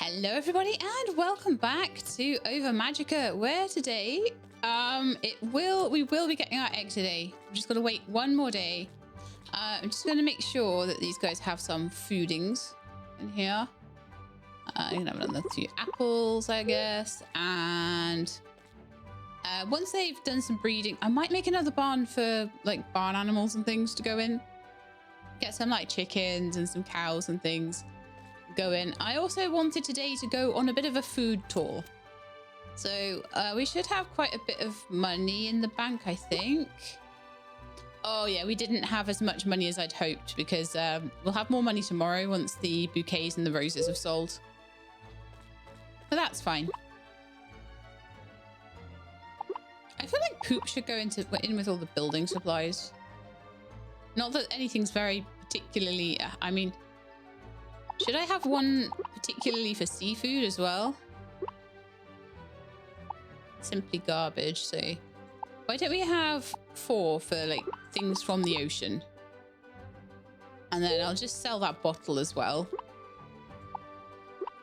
Hello everybody and welcome back to Ova Magica, where today we will be getting our egg today. We've just got to wait one more day. I'm just going to make sure that these guys have some foodings in here. You can have another few apples, I guess, and once they've done some breeding, I might make another barn for like barn animals and things to go in. Get some like chickens and some cows and things going. I also wanted today to go on a bit of a food tour, so we should have quite a bit of money in the bank, I think. Oh yeah, we didn't have as much money as I'd hoped, because we'll have more money tomorrow once the bouquets and the roses have sold, but that's fine. I feel like poop should go in with all the building supplies. Not that anything's very particularly I mean, should I have one particularly for seafood as well? Simply garbage. So why don't we have 4 for like things from the ocean? And then I'll just sell that bottle as well,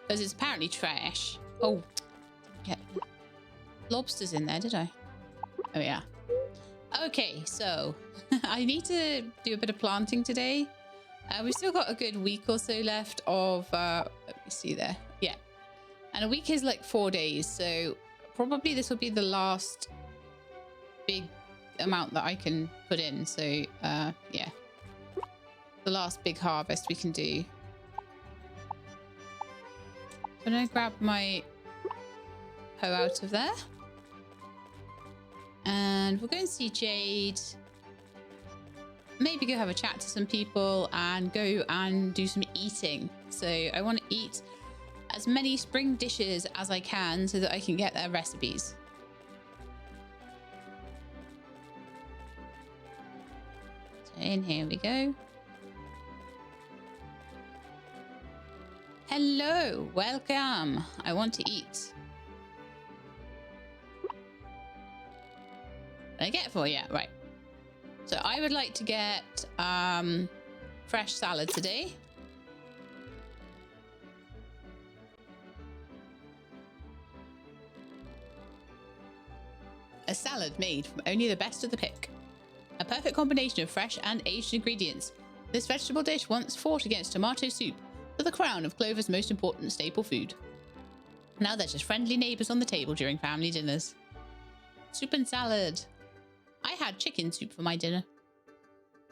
because it's apparently trash. Oh, didn't get lobsters in there, did I? Oh yeah. Okay, so I need to do a bit of planting today. We've still got a good week or so left of, let me see there. Yeah. And a week is like 4 days. So probably this will be the last big amount that I can put in. So, yeah. The last big harvest we can do. So I'm going to grab my hoe out of there. And we'll go and see Jade. Maybe go have a chat to some people and go and do some eating. So I want to eat as many spring dishes as I can so that I can get their recipes. So in here we go. Hello, welcome. I want to eat. What did I get for you? Right. So I would like to get fresh salad today. A salad made from only the best of the pick. A perfect combination of fresh and aged ingredients. This vegetable dish once fought against tomato soup for the crown of Clover's most important staple food. Now they're just friendly neighbours on the table during family dinners. Soup and salad. I had chicken soup for my dinner.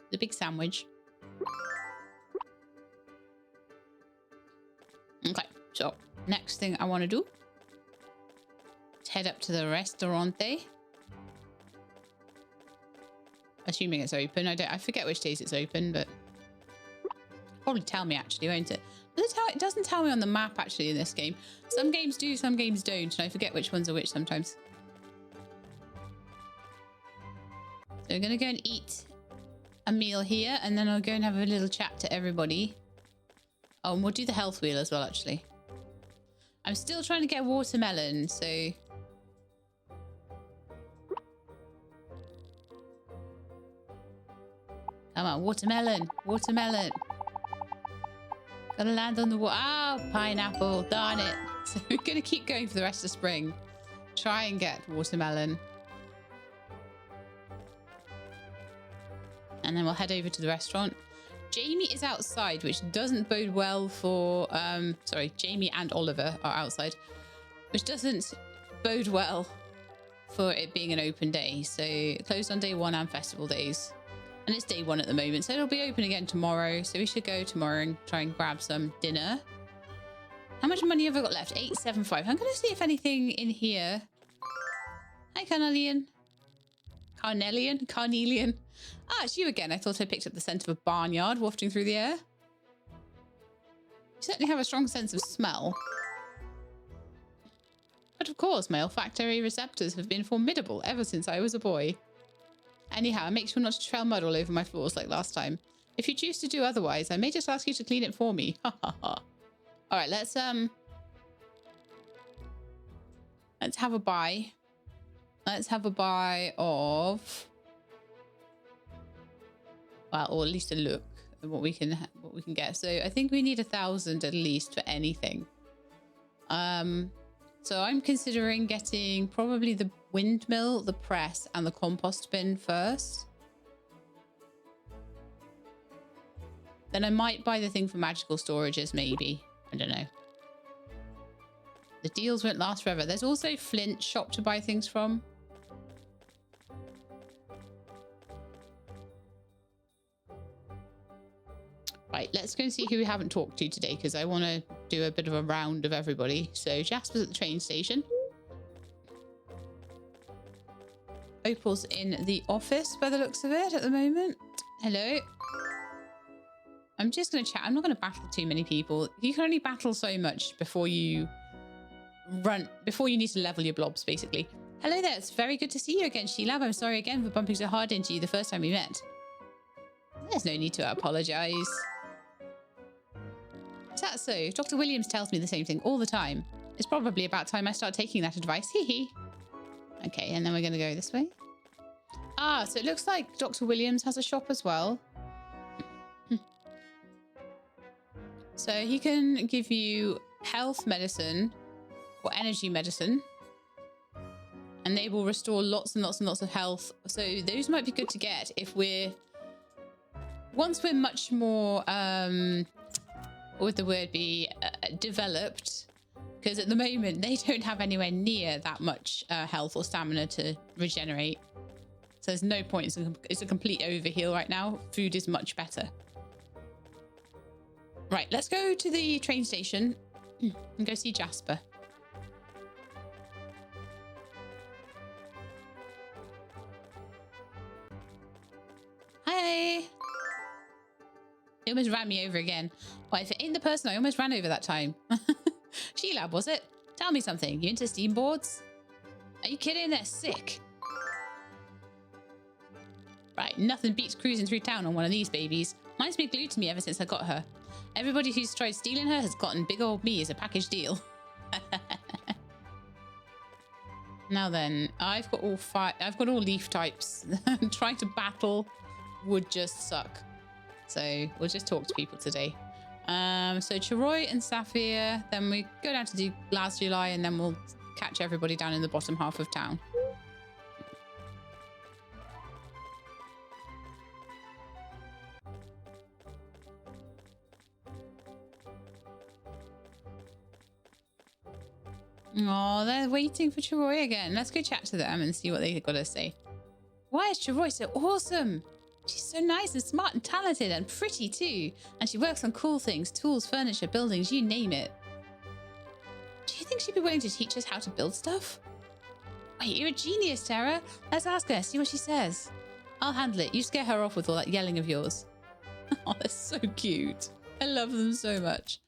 The big sandwich. Okay, so next thing I want to do is head up to the restaurante. Assuming it's open. I forget which days it's open, but probably tell me actually, won't it? It doesn't tell me on the map actually in this game. Some games do, some games don't, and I forget which ones are which sometimes. So we're going to go and eat a meal here, and then I'll go and have a little chat to everybody. Oh, and we'll do the health wheel as well, actually. I'm still trying to get watermelon, so... Come on, watermelon, watermelon. Gotta land on the water. Oh, pineapple, darn it. So we're going to keep going for the rest of spring. Try and get watermelon. And then we'll head over to the restaurant. Jamie is outside, which doesn't bode well for... sorry, Jamie and Oliver are outside, which doesn't bode well for it being an open day. So closed on day 1 and festival days. And it's day 1 at the moment, so it'll be open again tomorrow. So we should go tomorrow and try and grab some dinner. How much money have I got left? 875. I'm going to see if anything in here... Hi, Carnelian. Carnelian? Carnelian. Ah, it's you again. I thought I picked up the scent of a barnyard wafting through the air. You certainly have a strong sense of smell. But of course, my olfactory receptors have been formidable ever since I was a boy. Anyhow, make sure not to trail mud all over my floors like last time. If you choose to do otherwise, I may just ask you to clean it for me. Ha ha ha. Alright, let's have a buy. Let's have a buy of... Well, or at least a look at what we can get. So I think we need 1,000 at least for anything. So I'm considering getting probably the windmill, the press, and the compost bin first. Then I might buy the thing for magical storages, maybe. I don't know. The deals won't last forever. There's also Flint shop to buy things from. Right, let's go and see who we haven't talked to today, because I want to do a bit of a round of everybody. So Jasper's at the train station. Opal's in the office by the looks of it at the moment. Hello. I'm just going to chat. I'm not going to battle too many people. You can only battle so much before you need to level your blobs, basically. Hello there. It's very good to see you again, Sheila. I'm sorry again for bumping so hard into you the first time we met. There's no need to apologize. Is that so? Dr. Williams tells me the same thing all the time. It's probably about time I start taking that advice. Hee hee. Okay, and then we're going to go this way. Ah, so it looks like Dr. Williams has a shop as well. So he can give you health medicine or energy medicine. And they will restore lots and lots and lots of health. So those might be good to get if once we're much more, what would the word be, developed. Because at the moment, they don't have anywhere near that much health or stamina to regenerate. So there's no point. It's a complete overheal right now. Food is much better. Right, let's go to the train station and go see Jasper. Hi. He almost ran me over again. Why, if it ain't the person I almost ran over that time. Sheila, was it? Tell me something. You into steam boards? Are you kidding? They're sick. Right, nothing beats cruising through town on one of these babies. Mine's been glued to me ever since I got her. Everybody who's tried stealing her has gotten big old me as a package deal. Now then, I've got all leaf types. Trying to battle would just suck. So we'll just talk to people today. So Chiroy and Saphir, then we go down to do last July, and then we'll catch everybody down in the bottom half of town. Oh, they're waiting for Chiroy again. Let's go chat to them and see what they got to say. Why is Chiroy so awesome? She's so nice and smart and talented and pretty too. And she works on cool things, tools, furniture, buildings, you name it. Do you think she'd be willing to teach us how to build stuff? Wait, you're a genius, Tara. Let's ask her, see what she says. I'll handle it. You scare her off with all that yelling of yours. Oh, they're so cute. I love them so much.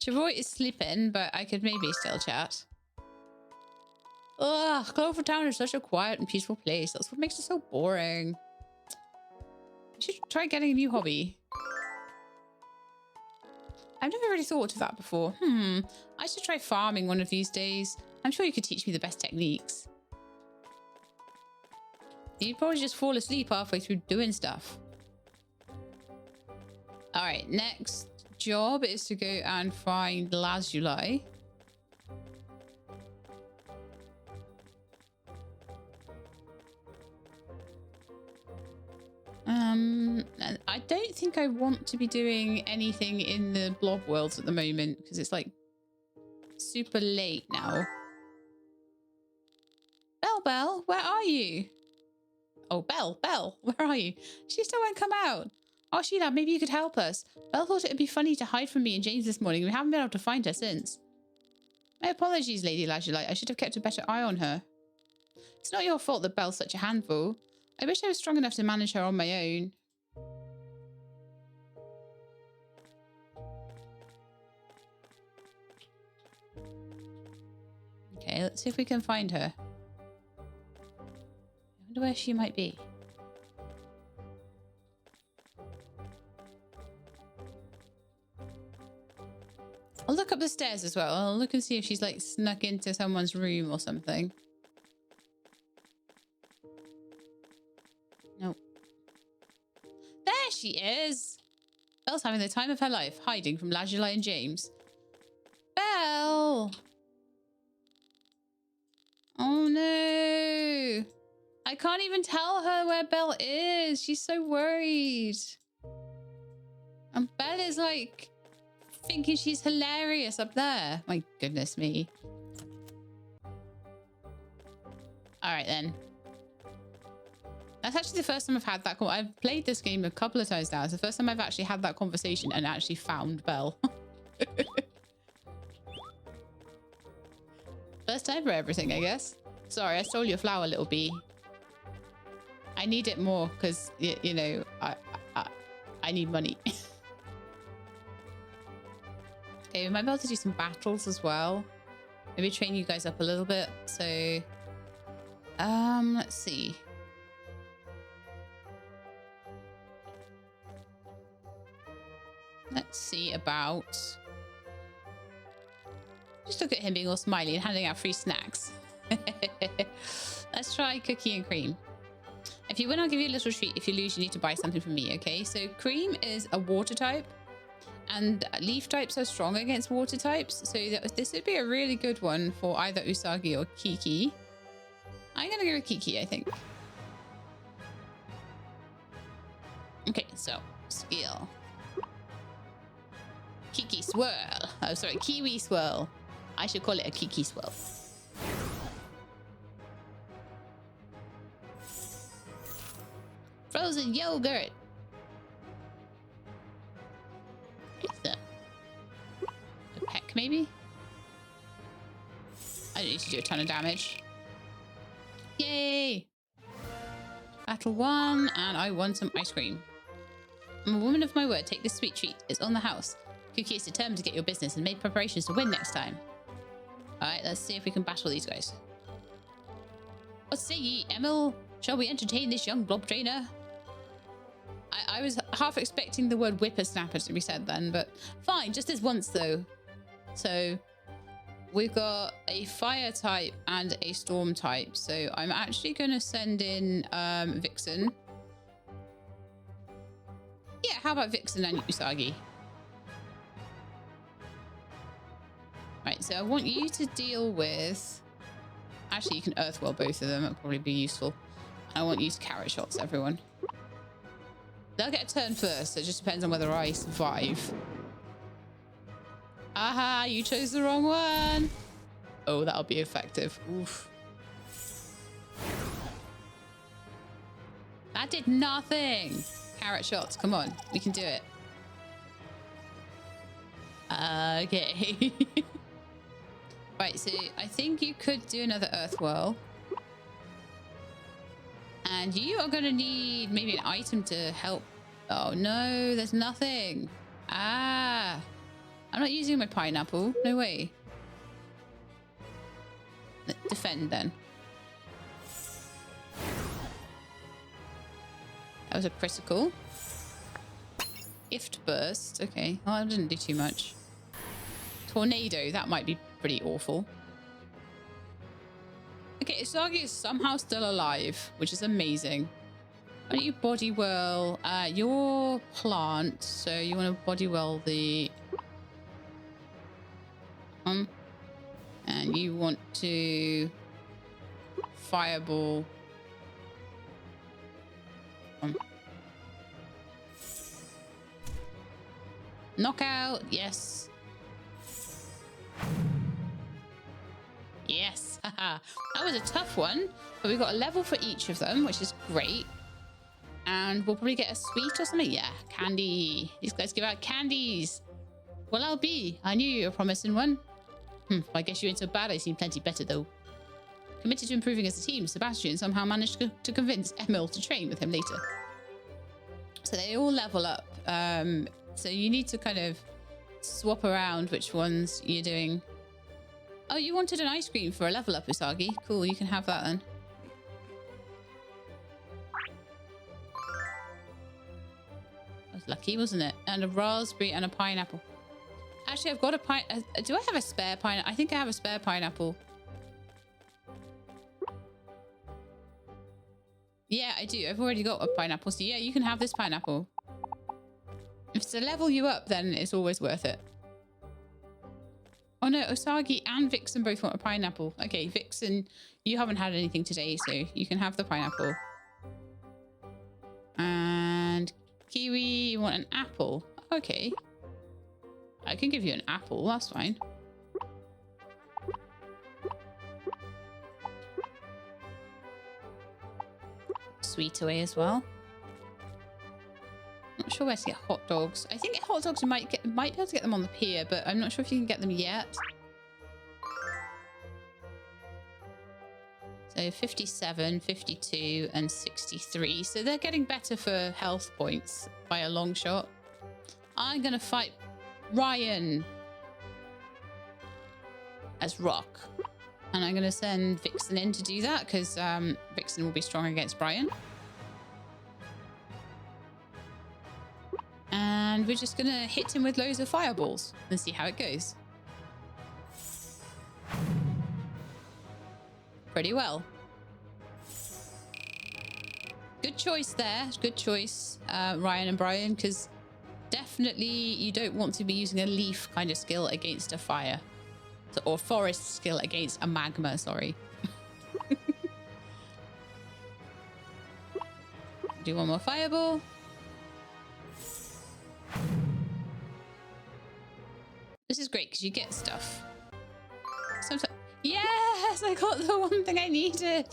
Chiroy is sleeping, but I could maybe still chat. Ugh, Clover Town is such a quiet and peaceful place. That's what makes it so boring. I should try getting a new hobby. I've never really thought of that before. I should try farming one of these days. I'm sure you could teach me the best techniques. You'd probably just fall asleep halfway through doing stuff. All right, next job is to go and find Lazuli. I don't think I want to be doing anything in the blob worlds at the moment because it's like super late now. Belle, where are you? Oh, Belle, where are you? She still won't come out. Oh, Sheila, maybe you could help us. Belle thought it would be funny to hide from me and James this morning. We haven't been able to find her since. My apologies, Lady Lazuli. I should have kept a better eye on her. It's not your fault that Belle's such a handful. I wish I was strong enough to manage her on my own. Okay, let's see if we can find her. I wonder where she might be. I'll look up the stairs as well. I'll look and see if she's like snuck into someone's room or something. Nope. There she is! Belle's having the time of her life, hiding from Lazuli and James. Belle! Oh no! I can't even tell her where Belle is. She's so worried. And Belle is like thinking she's hilarious up there. My goodness me. All right then. That's actually the first time I've had that. I've played this game a couple of times now. It's the first time I've actually had that conversation and actually found Belle. First time for everything, I guess. Sorry, I stole your flower, little bee. I need it more because, you know, I need money. Okay, we might be able to do some battles as well. Maybe train you guys up a little bit. So, let's see. Let's see about... Just look at him being all smiley and handing out free snacks. Let's try cookie and cream. If you win, I'll give you a little treat. If you lose, you need to buy something from me, okay? So cream is a water type. And leaf types are strong against water types. So this would be a really good one for either Usagi or Kiki. I'm going to go with Kiki, I think. Okay, so skill. Kiki swirl. Oh, sorry, kiwi swirl. I should call it a Kiki swirl. Frozen yogurt. So, a peck maybe? I don't need to do a ton of damage. Yay! Battle 1, and I want some ice cream. I'm a woman of my word. Take this sweet treat. It's on the house. Cookie is determined to get your business and made preparations to win next time. Alright, let's see if we can battle these guys. What say ye, Emil? Shall we entertain this young blob trainer? I was half expecting the word whippersnapper to be said then, but fine, just this once though. So we've got a fire type and a storm type. So I'm actually going to send in Vixen. Yeah, how about Vixen and Usagi? Right, so I want you to deal with... Actually, you can Earthwell both of them. That'll probably be useful. I want you to carrot shots, everyone. They'll get a turn first, so it just depends on whether I survive. Aha, you chose the wrong one. Oh, that'll be effective. Oof. That did nothing. Carrot shots, come on. We can do it. Okay. Right, so I think you could do another Earth Whirl. And you are going to need maybe an item to help. Oh, no, there's nothing. Ah, I'm not using my pineapple. No way. Defend then. That was a critical. Gift burst. Okay, well, I didn't do too much. Tornado, that might be pretty awful. Okay, Usagi is somehow still alive, which is amazing. Why don't you body whirl your plant? So you want to body whirl the and you want to fireball knockout. Yes. Yes. That was a tough one, but we got a level for each of them, which is great. And we'll probably get a sweet or something. Yeah, candy. These guys give out candies. Well, I'll be. I knew you were promising one. I guess you ain't so bad. I seem plenty better, though. Committed to improving as a team, Sebastian somehow managed to convince Emil to train with him later. So they all level up. So you need to kind of swap around which ones you're doing. Oh, you wanted an ice cream for a level up, Usagi. Cool, you can have that then. That was lucky, wasn't it? And a raspberry and a pineapple. Actually, I've got a do I have a spare pineapple? I think I have a spare pineapple. Yeah, I do. I've already got a pineapple. So yeah, you can have this pineapple. If it's to level you up, then it's always worth it. Oh no, Osagi and Vixen both want a pineapple. Okay, Vixen, you haven't had anything today, so you can have the pineapple. And Kiwi, you want an apple. Okay. I can give you an apple, that's fine. Sweet away as well. Not sure where to get hot dogs. I think hot dogs might be able to get them on the pier, but I'm not sure if you can get them yet. So 57, 52, and 63. So they're getting better for health points by a long shot. I'm gonna fight Ryan as Rock. And I'm gonna send Vixen in to do that because Vixen will be strong against Brian. And we're just gonna hit him with loads of fireballs and see how it goes. Pretty well. Good choice there. Good choice, Ryan and Brian, because definitely you don't want to be using a leaf kind of skill against a fire. Or forest skill against a magma, sorry. Do one more fireball. This is great because you get stuff. Sometimes, yes, I got the one thing I needed.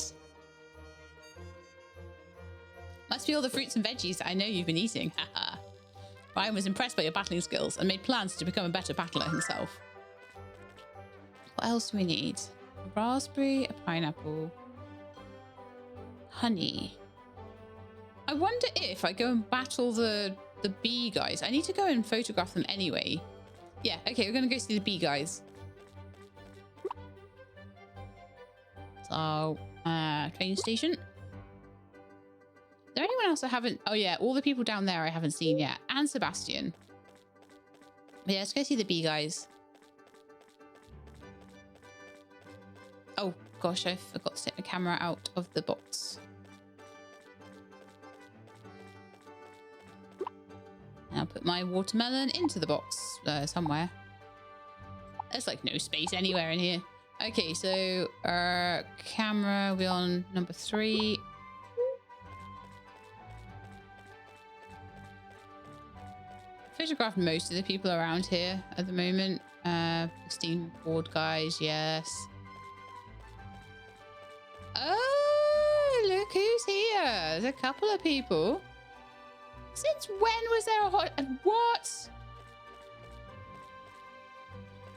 Must be all the fruits and veggies that I know you've been eating. Haha. Ryan was impressed by your battling skills and made plans to become a better battler himself. What else do we need? A raspberry, a pineapple, honey. I wonder if I go and battle the bee guys. I need to go and photograph them anyway. Yeah, okay, we're going to go see the bee guys. So, train station. Is there anyone else I haven't... Oh, yeah, all the people down there I haven't seen yet. And Sebastian. But yeah, let's go see the bee guys. Oh, gosh, I forgot to take the camera out of the box. And I'll put my watermelon into the box somewhere. There's like no space anywhere in here. Okay, so camera, we're on number 3. Photographed most of the people around here at the moment. Steam board guys, yes. Oh, look who's here. There's a couple of people. Since when was there a hot... What?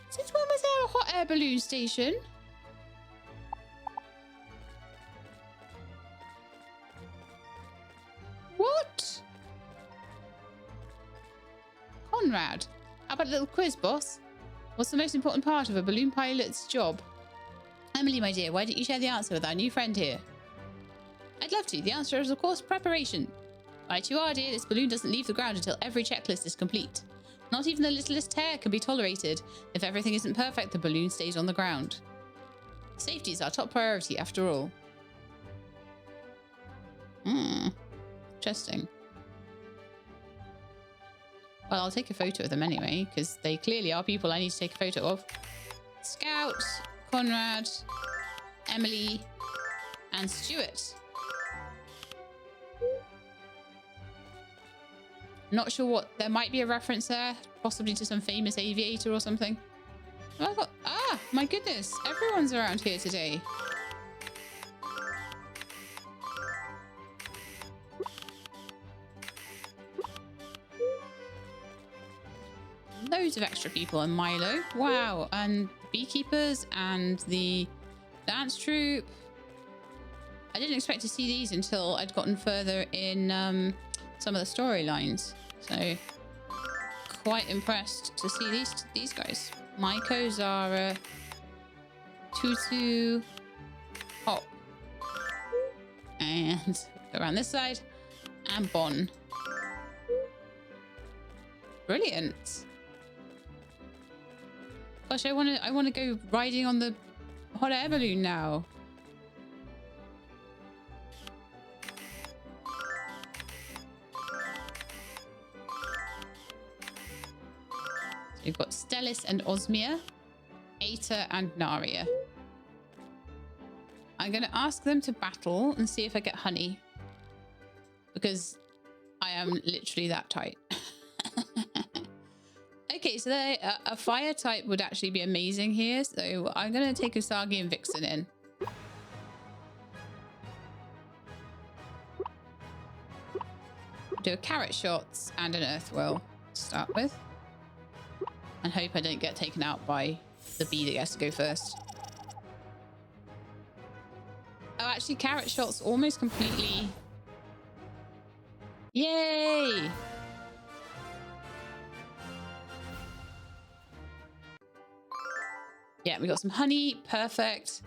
Since when was there a hot air balloon station? What? Conrad, how about a little quiz, boss? What's the most important part of a balloon pilot's job? Emily, my dear, why don't you share the answer with our new friend here? I'd love to. The answer is, of course, preparation. Right you are, dear. This balloon doesn't leave the ground until every checklist is complete. Not even the littlest tear can be tolerated. If everything isn't perfect, the balloon stays on the ground. Safety is our top priority, after all. Interesting. Well, I'll take a photo of them anyway, because they clearly are people I need to take a photo of. Scout, Conrad, Emily, and Stuart. Not sure what... There might be a reference there, possibly to some famous aviator or something. Oh, I've got... Ah, my goodness. Everyone's around here today. Loads of extra people and Milo. Wow. And beekeepers and the dance troupe. I didn't expect to see these until I'd gotten further in some of the storylines. So quite impressed to see these guys. Maiko, Zara, Tutu, Hop, and go around this side, and Bon. Brilliant. Gosh, I want to go riding on the hot air balloon now. We've got Stellis and Osmia. Aita and Naria. I'm going to ask them to battle and see if I get honey. Because I am literally that tight. Okay, so a fire type would actually be amazing here. So I'm going to take Usagi and Vixen in. Do a carrot shots and an earth whirl to start with. And hope I don't get taken out by the bee that has to go first. Oh, actually, carrot shots almost completely... Yay! Yeah, we got some honey. Perfect.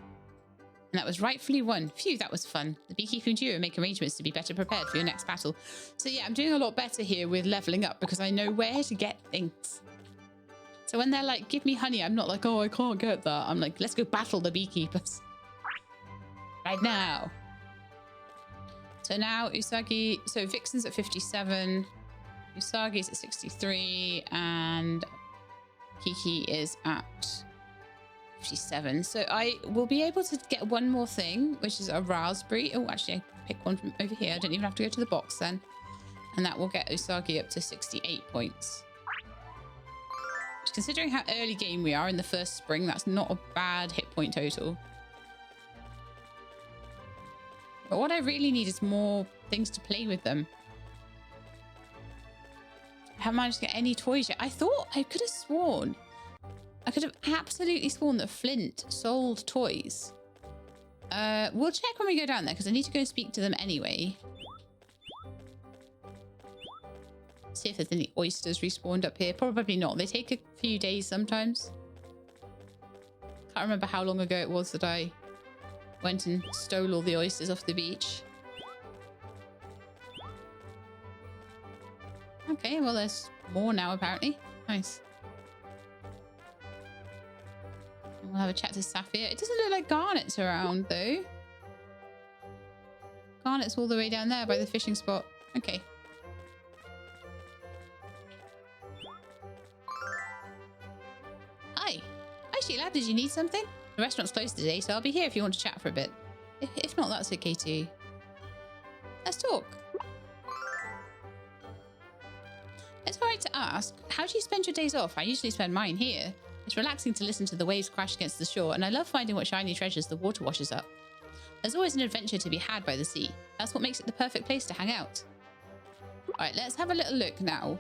And that was rightfully won. Phew, that was fun. The beekeeping duo make arrangements to be better prepared for your next battle. So yeah, I'm doing a lot better here with leveling up because I know where to get things. So when they're like, give me honey, I'm not like, oh, I can't get that. I'm like, let's go battle the beekeepers. Right now. So now Usagi, so Vixen's at 57, Usagi's at 63, and Kiki is at 57. So I will be able to get one more thing, which is a raspberry. Oh, actually, I pick one from over here. I don't even have to go to the box then. And that will get Usagi up to 68 points. Considering how early game we are in the first spring, that's not a bad hit point total. But what I really need is more things to play with them. I haven't managed to get any toys yet. I thought I could have sworn. I could have absolutely sworn that Flint sold toys. We'll check when we go down there because I need to go speak to them anyway. See if there's any oysters respawned up here. Probably not. They take a few days sometimes. Can't remember how long ago it was that I went and stole all the oysters off the beach. Okay, well, there's more now, apparently. Nice. We'll have a chat to Sapphire. It doesn't look like Garnet's around, though. Garnet's all the way down there by the fishing spot. Okay. Hi. Hi, Sheila. Did you need something? The restaurant's closed today, so I'll be here if you want to chat for a bit. If not, that's okay too. Let's talk. It's alright to ask, how do you spend your days off? I usually spend mine here. It's relaxing to listen to the waves crash against the shore, and I love finding what shiny treasures the water washes up. There's always an adventure to be had by the sea. That's what makes it the perfect place to hang out. Alright, let's have a little look now.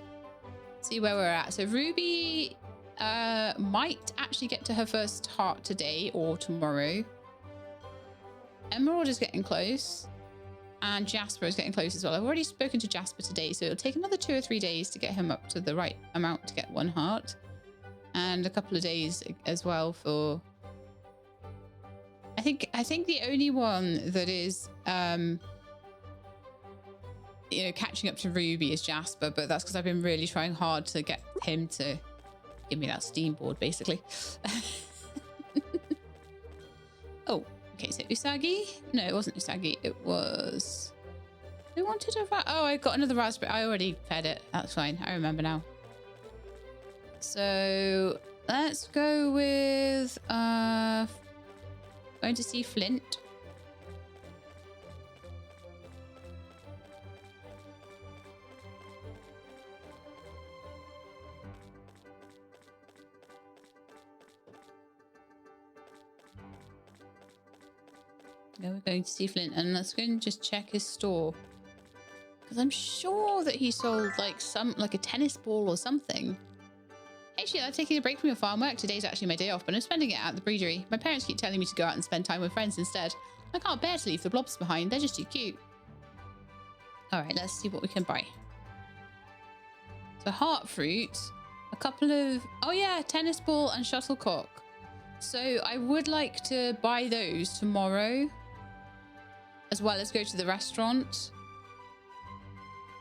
See where we're at. So Ruby might actually get to her first heart today or tomorrow. Emerald is getting close. And Jasper is getting close as well. I've already spoken to Jasper today, so it'll take another 2 or 3 days to get him up to the right amount to get 1 heart. And a couple of days as well for... I think the only one that is, you know, catching up to Ruby is Jasper, but that's because I've been really trying hard to get him to give me that Steam board, basically. Oh. Okay, so Usagi? No, it wasn't Usagi. It was... Who wanted a oh, I got another raspberry. I already fed it. That's fine. I remember now. So let's go with... going to see Flint. Yeah, we're going to see Flint, and let's go and just check his store, because I'm sure that he sold like a tennis ball or something. Hey, Sheila, I'm taking a break from your farm work. Today's actually my day off, but I'm spending it at the breedery. My parents keep telling me to go out and spend time with friends instead. I can't bear to leave the blobs behind. They're just too cute. All right, let's see what we can buy. So heart fruit, a couple of... Oh yeah, tennis ball and shuttlecock. So I would like to buy those tomorrow, as well as go to the restaurant,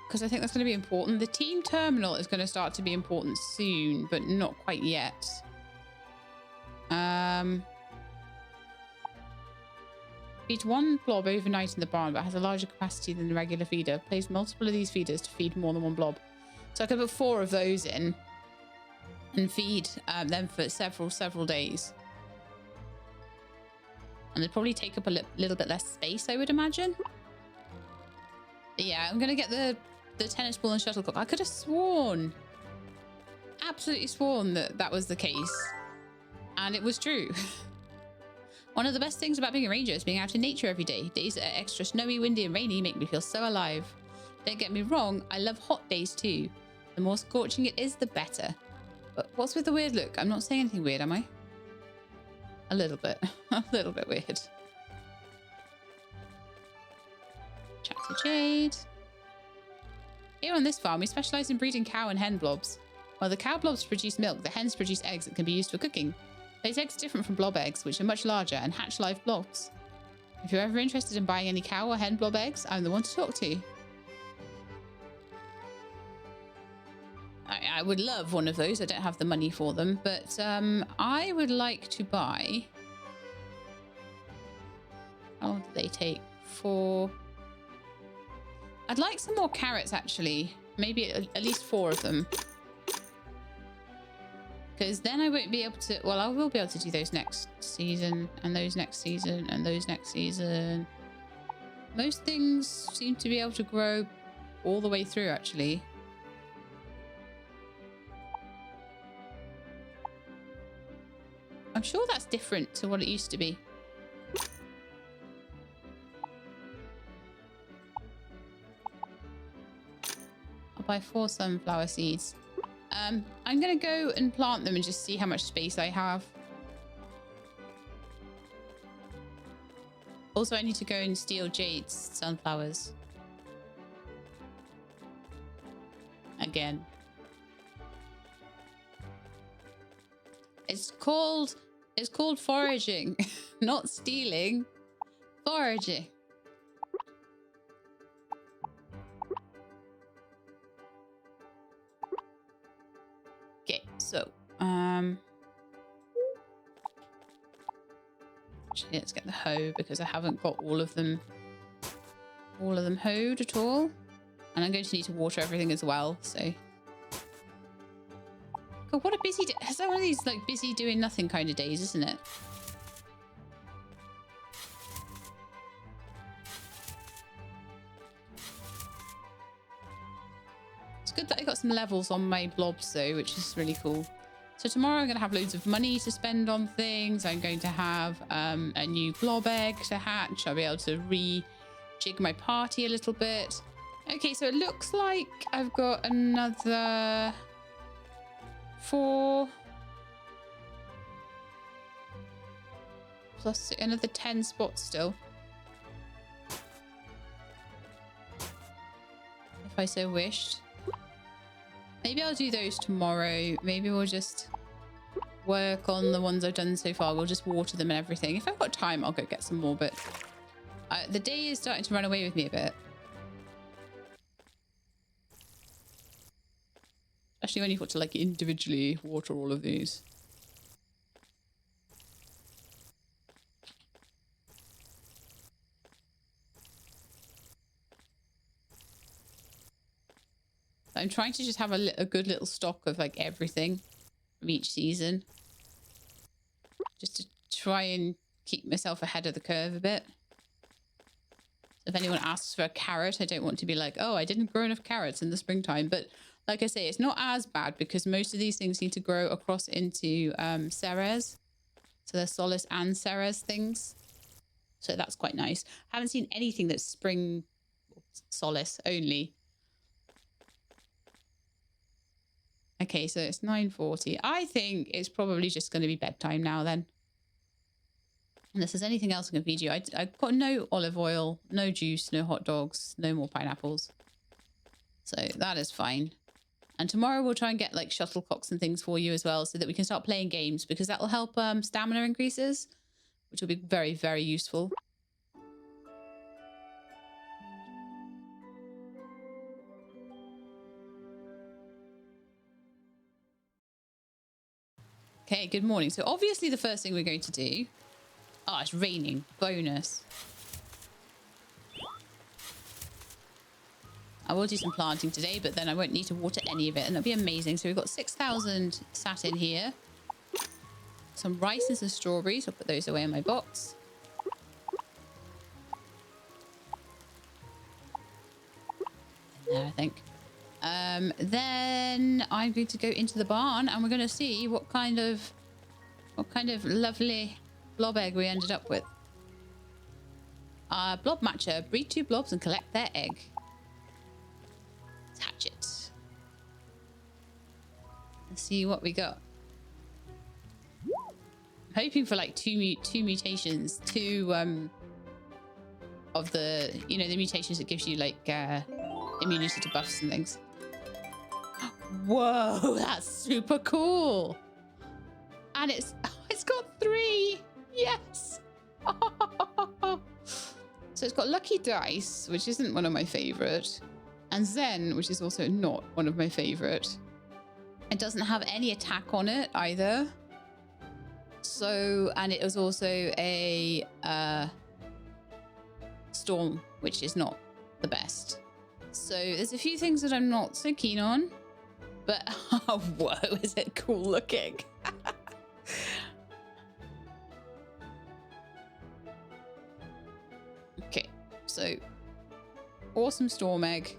because I think that's going to be important. The team terminal is going to start to be important soon, but not quite yet. Feeds 1 blob overnight in the barn, but has a larger capacity than the regular feeder. Place multiple of these feeders to feed more than 1 blob. So I could put 4 of those in. and feed them for several days. And they'd probably take up a little bit less space, I would imagine. But yeah, I'm going to get the tennis ball and shuttlecock. I could have sworn, absolutely sworn that was the case. And it was true. One of the best things about being a ranger is being out in nature every day. Days that are extra snowy, windy, and rainy make me feel so alive. Don't get me wrong, I love hot days too. The more scorching it is, the better. But what's with the weird look? I'm not saying anything weird, am I? A little bit. A little bit weird. Chat to Jade. Here on this farm, we specialize in breeding cow and hen blobs. While the cow blobs produce milk, the hens produce eggs that can be used for cooking. These eggs are different from blob eggs, which are much larger and hatch live blobs. If you're ever interested in buying any cow or hen blob eggs, I'm the one to talk to. I would love one of those. I don't have the money for them, but I would like to buy... How long do they take? 4... I'd like some more carrots, actually. Maybe at least 4 of them. Because then I won't be able to... Well, I will be able to do those next season, and those next season, and those next season. Most things seem to be able to grow all the way through, actually. I'm sure that's different to what it used to be. I'll buy 4 sunflower seeds. I'm going to go and plant them and just see how much space I have. Also, I need to go and steal Jade's sunflowers. Again. It's called foraging, not stealing. Foraging. Okay, so actually, let's get the hoe because I haven't got all of them hoed at all, and I'm going to need to water everything as well. So, God, what a busy day! It's one of these like busy doing nothing kind of days, isn't it? Good that I got some levels on my blobs though, which is really cool. So tomorrow I'm going to have loads of money to spend on things. I'm going to have a new blob egg to hatch. I'll be able to rejig my party a little bit. Okay, so it looks like I've got another 4 plus another 10 spots still. If I so wished. Maybe I'll do those tomorrow. Maybe we'll just work on the ones I've done so far. We'll just water them and everything. If I've got time, I'll go get some more. But the day is starting to run away with me a bit. Especially when you've got to like individually water all of these. I'm trying to just have a good little stock of like everything from each season. Just to try and keep myself ahead of the curve a bit. If anyone asks for a carrot, I don't want to be like, oh, I didn't grow enough carrots in the springtime. But like I say, it's not as bad because most of these things need to grow across into Ceres. So they're Solace and Ceres things. So that's quite nice. I haven't seen anything that's spring Solace only. Okay, so it's 9:40. I think it's probably just going to be bedtime now then. Unless there's anything else I can feed you. I've got no olive oil, no juice, no hot dogs, no more pineapples. So that is fine. And tomorrow we'll try and get like shuttlecocks and things for you as well so that we can start playing games because that will help stamina increases, which will be very, very useful. Okay, good morning. So obviously the first thing we're going to do... Oh, it's raining. Bonus. I will do some planting today, but then I won't need to water any of it, and that'll be amazing. So we've got 6,000 sat in here. Some rice and some strawberries. I'll put those away in my box. There, I think. Then I'm going to go into the barn, and we're going to see what kind of lovely blob egg we ended up with. Blob matcher. Breed 2 blobs and collect their egg. Attach it. Let's see what we got. I'm hoping for like two mutations. Two of the, you know, the mutations that gives you like immunity to buffs and things. Whoa, that's super cool. And it's got 3. Yes. So it's got Lucky Dice, which isn't one of my favorite, and Zen, which is also not one of my favorite. It doesn't have any attack on it either. So, and it was also a Storm, which is not the best. So there's a few things that I'm not so keen on, but oh, whoa, is it cool looking? Okay, so awesome storm egg.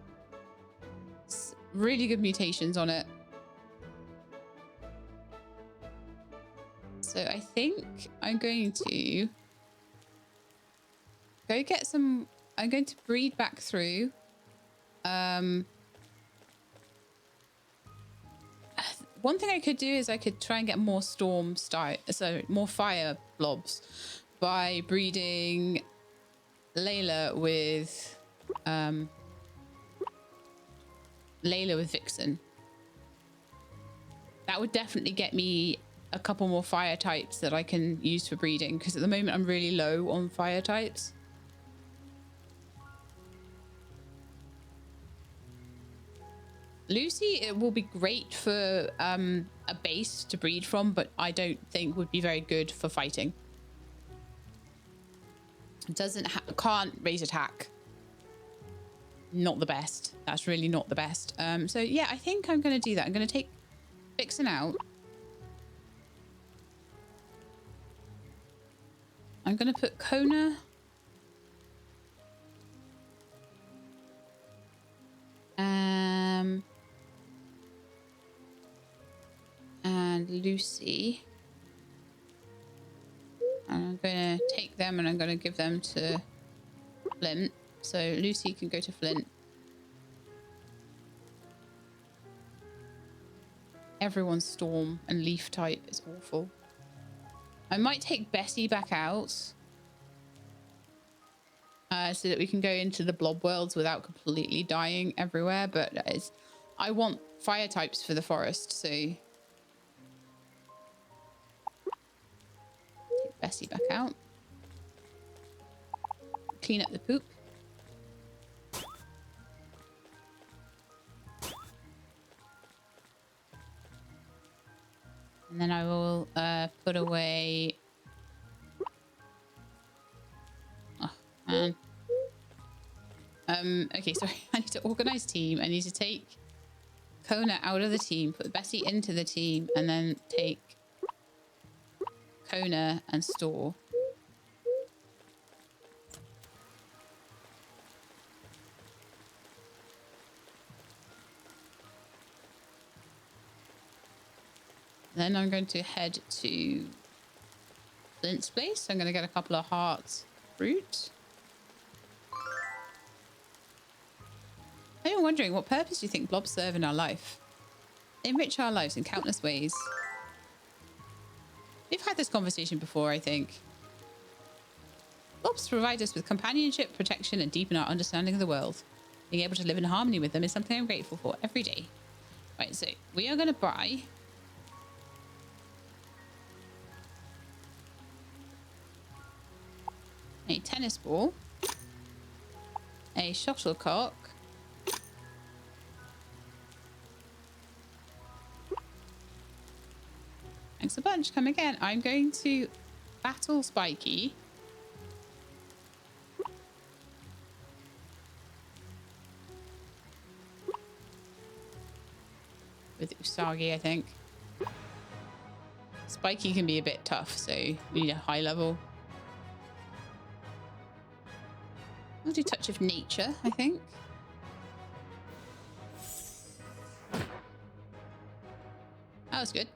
Really good mutations on it. So I think I'm going to go get some. I'm going to breed back through. One thing I could do is I could try and get more more fire blobs by breeding Layla with Vixen. That would definitely get me a couple more fire types that I can use for breeding, because at the moment I'm really low on fire types. Lucy, it will be great for a base to breed from, but I don't think would be very good for fighting. Can't raise attack. Not the best. That's really not the best. So yeah, I think I'm going to do that. I'm going to take Vixen out. I'm going to put Kona. And Lucy. And I'm going to take them and I'm going to give them to Flint. So Lucy can go to Flint. Everyone's storm and leaf type is awful. I might take Bessie back out. So that we can go into the blob worlds without completely dying everywhere. But I want fire types for the forest, so... Take Bessie back out. Clean up the poop. And then I will put away... Oh, man. Okay, sorry. I need to organize team. I need to take Kona out of the team, put Bessie into the team, and then take Kona and store. Then I'm going to head to Flint's place. I'm going to get a couple of hearts fruit. I'm wondering, what purpose do you think blobs serve in our life? They enrich our lives in countless ways. We've had this conversation before, I think. Blobs provide us with companionship, protection, and deepen our understanding of the world. Being able to live in harmony with them is something I'm grateful for every day. Right, so we are going to buy... a tennis ball, a shuttlecock, thanks a bunch, come again. I'm going to battle Spiky. with Usagi, I think. Spiky can be a bit tough, so we need a high level. I'll do Touch of Nature, I think. That was good.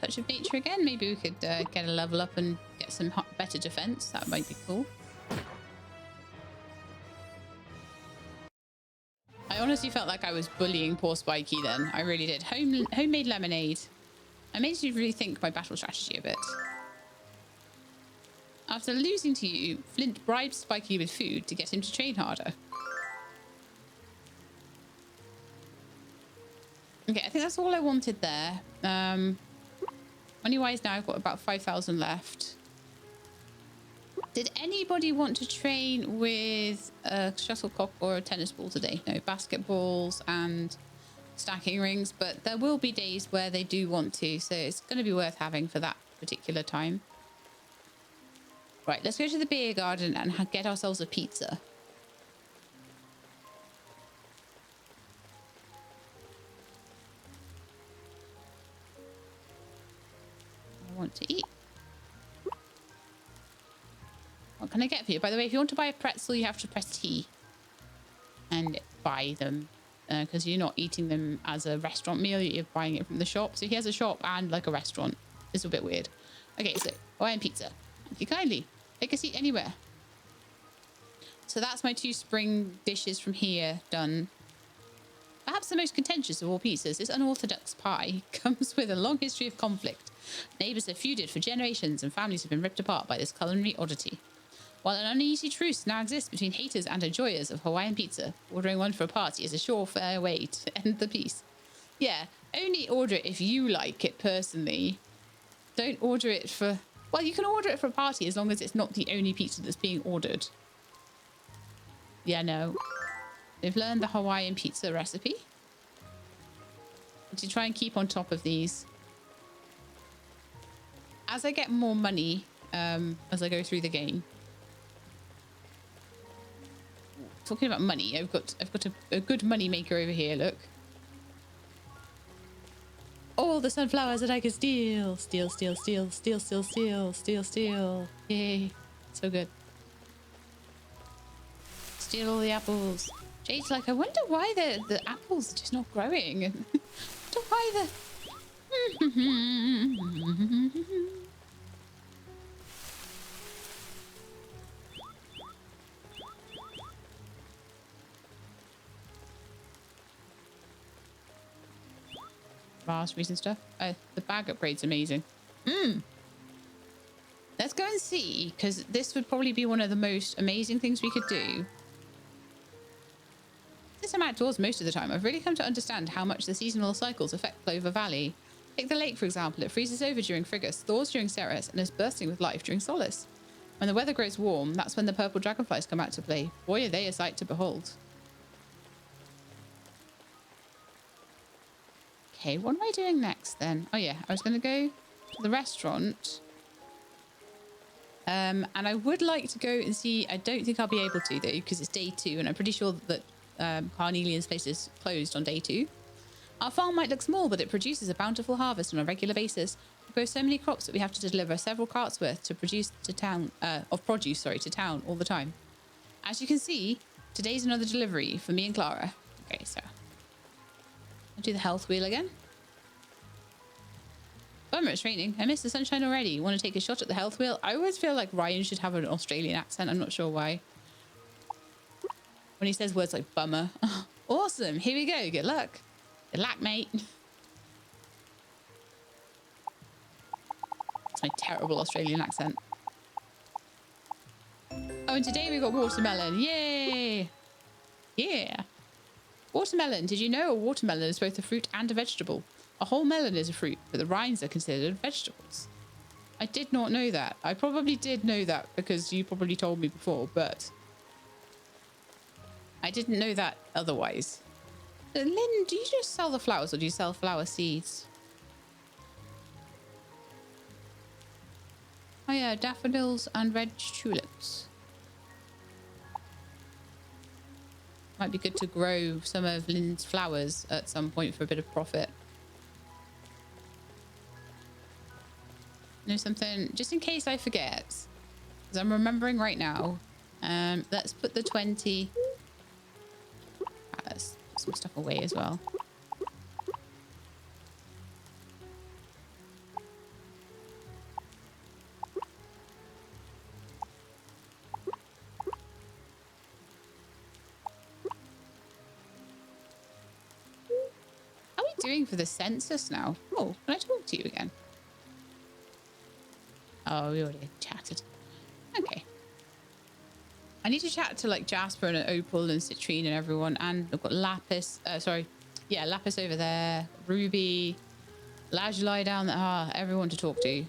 Touch of Nature again. Maybe we could get a level up and get some better defense. That might be cool. I honestly felt like I was bullying poor Spiky then. I really did. Homemade lemonade. I made you rethink my battle strategy a bit. After losing to you, Flint bribes Spiky with food to get him to train harder. Okay, I think that's all I wanted there. Money-wise now I've got about 5,000 left. Did anybody want to train with a shuttlecock or a tennis ball today? No, basketballs and stacking rings, but there will be days where they do want to, so it's going to be worth having for that particular time. Right, let's go to the beer garden and get ourselves a pizza. I want to eat. What can I get for you? By the way, if you want to buy a pretzel, you have to press T and buy them because you're not eating them as a restaurant meal. You're buying it from the shop. So he has a shop and like a restaurant. It's a bit weird. Okay, so Hawaiian pizza. Thank you kindly. Take a seat anywhere. So that's my 2 spring dishes from here done. Perhaps the most contentious of all pizzas, this unorthodox pie comes with a long history of conflict. Neighbours have feuded for generations and families have been ripped apart by this culinary oddity. While an uneasy truce now exists between haters and enjoyers of Hawaiian pizza, ordering one for a party is a surefire way to end the peace. Yeah, only order it if you like it personally. Don't order it for... Well, you can order it for a party as long as it's not the only pizza that's being ordered. Yeah, no. They've learned the Hawaiian pizza recipe. To try and keep on top of these. As I get more money, as I go through the game. Talking about money, I've got a good money maker over here, look. All the sunflowers that I can steal. Steal, steal, steal, steal, steal, steal, steal, steal. Yay. So good. Steal all the apples. Jade's like, I wonder why the apples are just not growing. I wonder why raspberries and stuff. The bag upgrade's amazing. Let's go and see, because this would probably be one of the most amazing things we could do. Since I'm outdoors most of the time, I've really come to understand how much the seasonal cycles affect Clover Valley. Take the lake, for example. It freezes over during Frigus, thaws during Ceres, and is bursting with life during Solace. When the weather grows warm, that's when the purple dragonflies come out to play. Boy, are they a sight to behold. Okay, what am I doing next then? Oh yeah, I was going to go to the restaurant. And I would like to go and see... I don't think I'll be able to, though, because it's day 2, and I'm pretty sure that Carnelian's place is closed on day 2. Our farm might look small, but it produces a bountiful harvest on a regular basis. We grow so many crops that we have to deliver several carts worth to produce to town to town all the time. As you can see, today's another delivery for me and Clara. Okay, so I'll do the health wheel again. Bummer, it's raining. I missed the sunshine already. Want to take a shot at the health wheel? I always feel like Ryan should have an Australian accent. I'm not sure why. When he says words like bummer. Awesome. Here we go. Good luck. Good luck, mate. That's my terrible Australian accent. Oh, and today we got watermelon. Yay. Yeah. Watermelon. Did you know a watermelon is both a fruit and a vegetable? A whole melon is a fruit, but the rinds are considered vegetables. I did not know that. I probably did know that because you probably told me before, but I didn't know that otherwise. Lynn, do you just sell the flowers or do you sell flower seeds? Oh yeah, daffodils and red tulips. Might be good to grow some of Lynn's flowers at some point for a bit of profit. Know something, just in case I forget, because I'm remembering right now. Let's put the 20. Let's put some stuff away as well. How are we doing for the census now? Oh, can I talk to you again? Oh, we already chatted. Okay. I need to chat to like Jasper and Opal and Citrine and everyone. And I've got Lapis. Sorry. Yeah, Lapis over there. Ruby. Lazuli down there. Ah, everyone to talk to.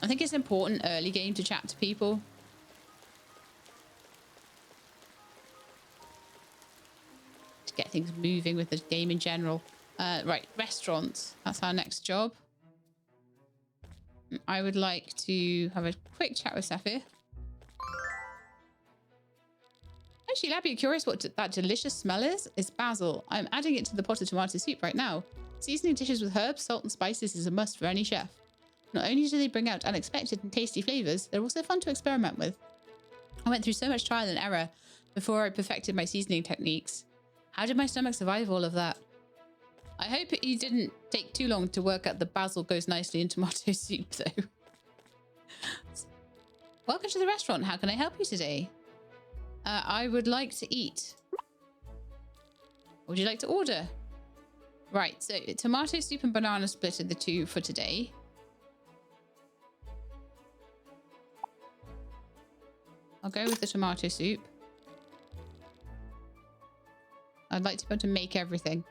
I think it's important early game to chat to people. To get things moving with the game in general. Right, restaurants. That's our next job. I would like to have a quick chat with Saphir. Actually, Labby, you curious what that delicious smell is? It's basil. I'm adding it to the pot of tomato soup right now. Seasoning dishes with herbs, salt, and spices is a must for any chef. Not only do they bring out unexpected and tasty flavors, they're also fun to experiment with. I went through so much trial and error before I perfected my seasoning techniques. How did my stomach survive all of that? I hope you didn't take too long to work out the basil goes nicely in tomato soup, though. Welcome to the restaurant. How can I help you today? I would like to eat. What would you like to order? Right, so tomato soup and banana split are the two for today. I'll go with the tomato soup. I'd like to be able to make everything.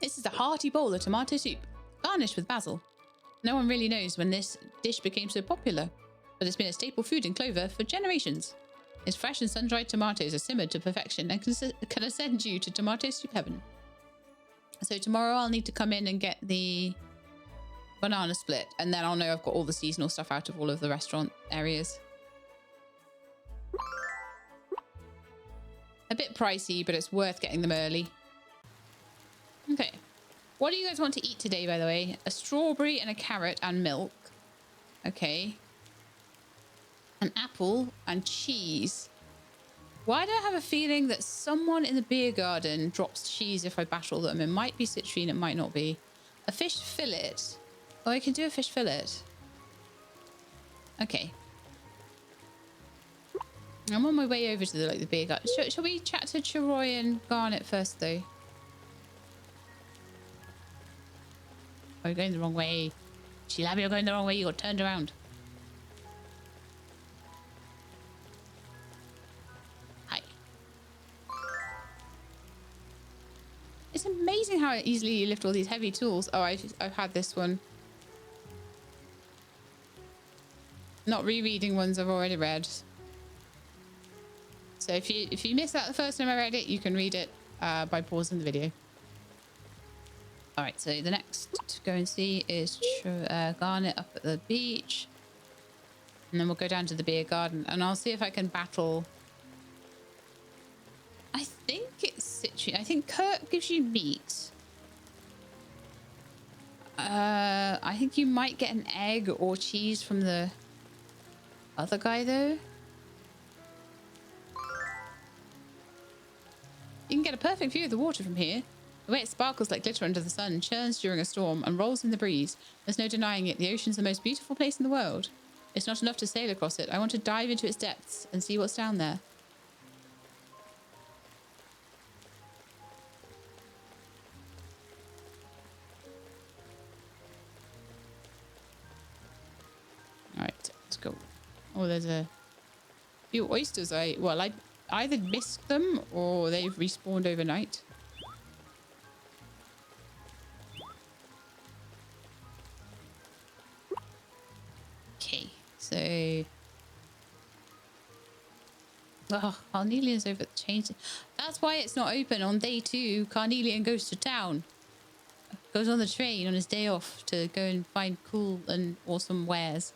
This is a hearty bowl of tomato soup, garnished with basil. No one really knows when this dish became so popular, but it's been a staple food in Clover for generations. Its fresh and sun-dried tomatoes are simmered to perfection and can ascend you to tomato soup heaven. So tomorrow I'll need to come in and get the banana split, and then I'll know I've got all the seasonal stuff out of all of the restaurant areas. A bit pricey, but it's worth getting them early. Okay. What do you guys want to eat today, by the way? A strawberry and a carrot and milk. Okay. An apple and cheese. Why do I have a feeling that someone in the beer garden drops cheese if I battle them? It might be Citrine, it might not be. A fish fillet. Oh, I can do a fish fillet. Okay. I'm on my way over to the beer garden. Shall we chat to Chiroy and Garnet first, though? Oh, you're going the wrong way. Shilabby, you're going the wrong way. You got turned around. Hi. It's amazing how easily you lift all these heavy tools. Oh, I've had this one. Not rereading ones I've already read. So if you missed that the first time I read it, you can read it by pausing the video. All right, so the next to go and see is Garnet up at the beach. And then we'll go down to the beer garden and I'll see if I can battle. I think it's Citrine. I think Kurt gives you meat. I think you might get an egg or cheese from the other guy, though. You can get a perfect view of the water from here. The way it sparkles like glitter under the sun, churns during a storm, and rolls in the breeze. There's no denying it. The ocean's the most beautiful place in the world. It's not enough to sail across it. I want to dive into its depths and see what's down there. All right, let's go. Oh, there's a few oysters. I either missed them or they've respawned overnight. Okay, so Carnelian's over at the change. That's why it's not open on day 2. Carnelian goes to town. Goes on the train on his day off to go and find cool and awesome wares.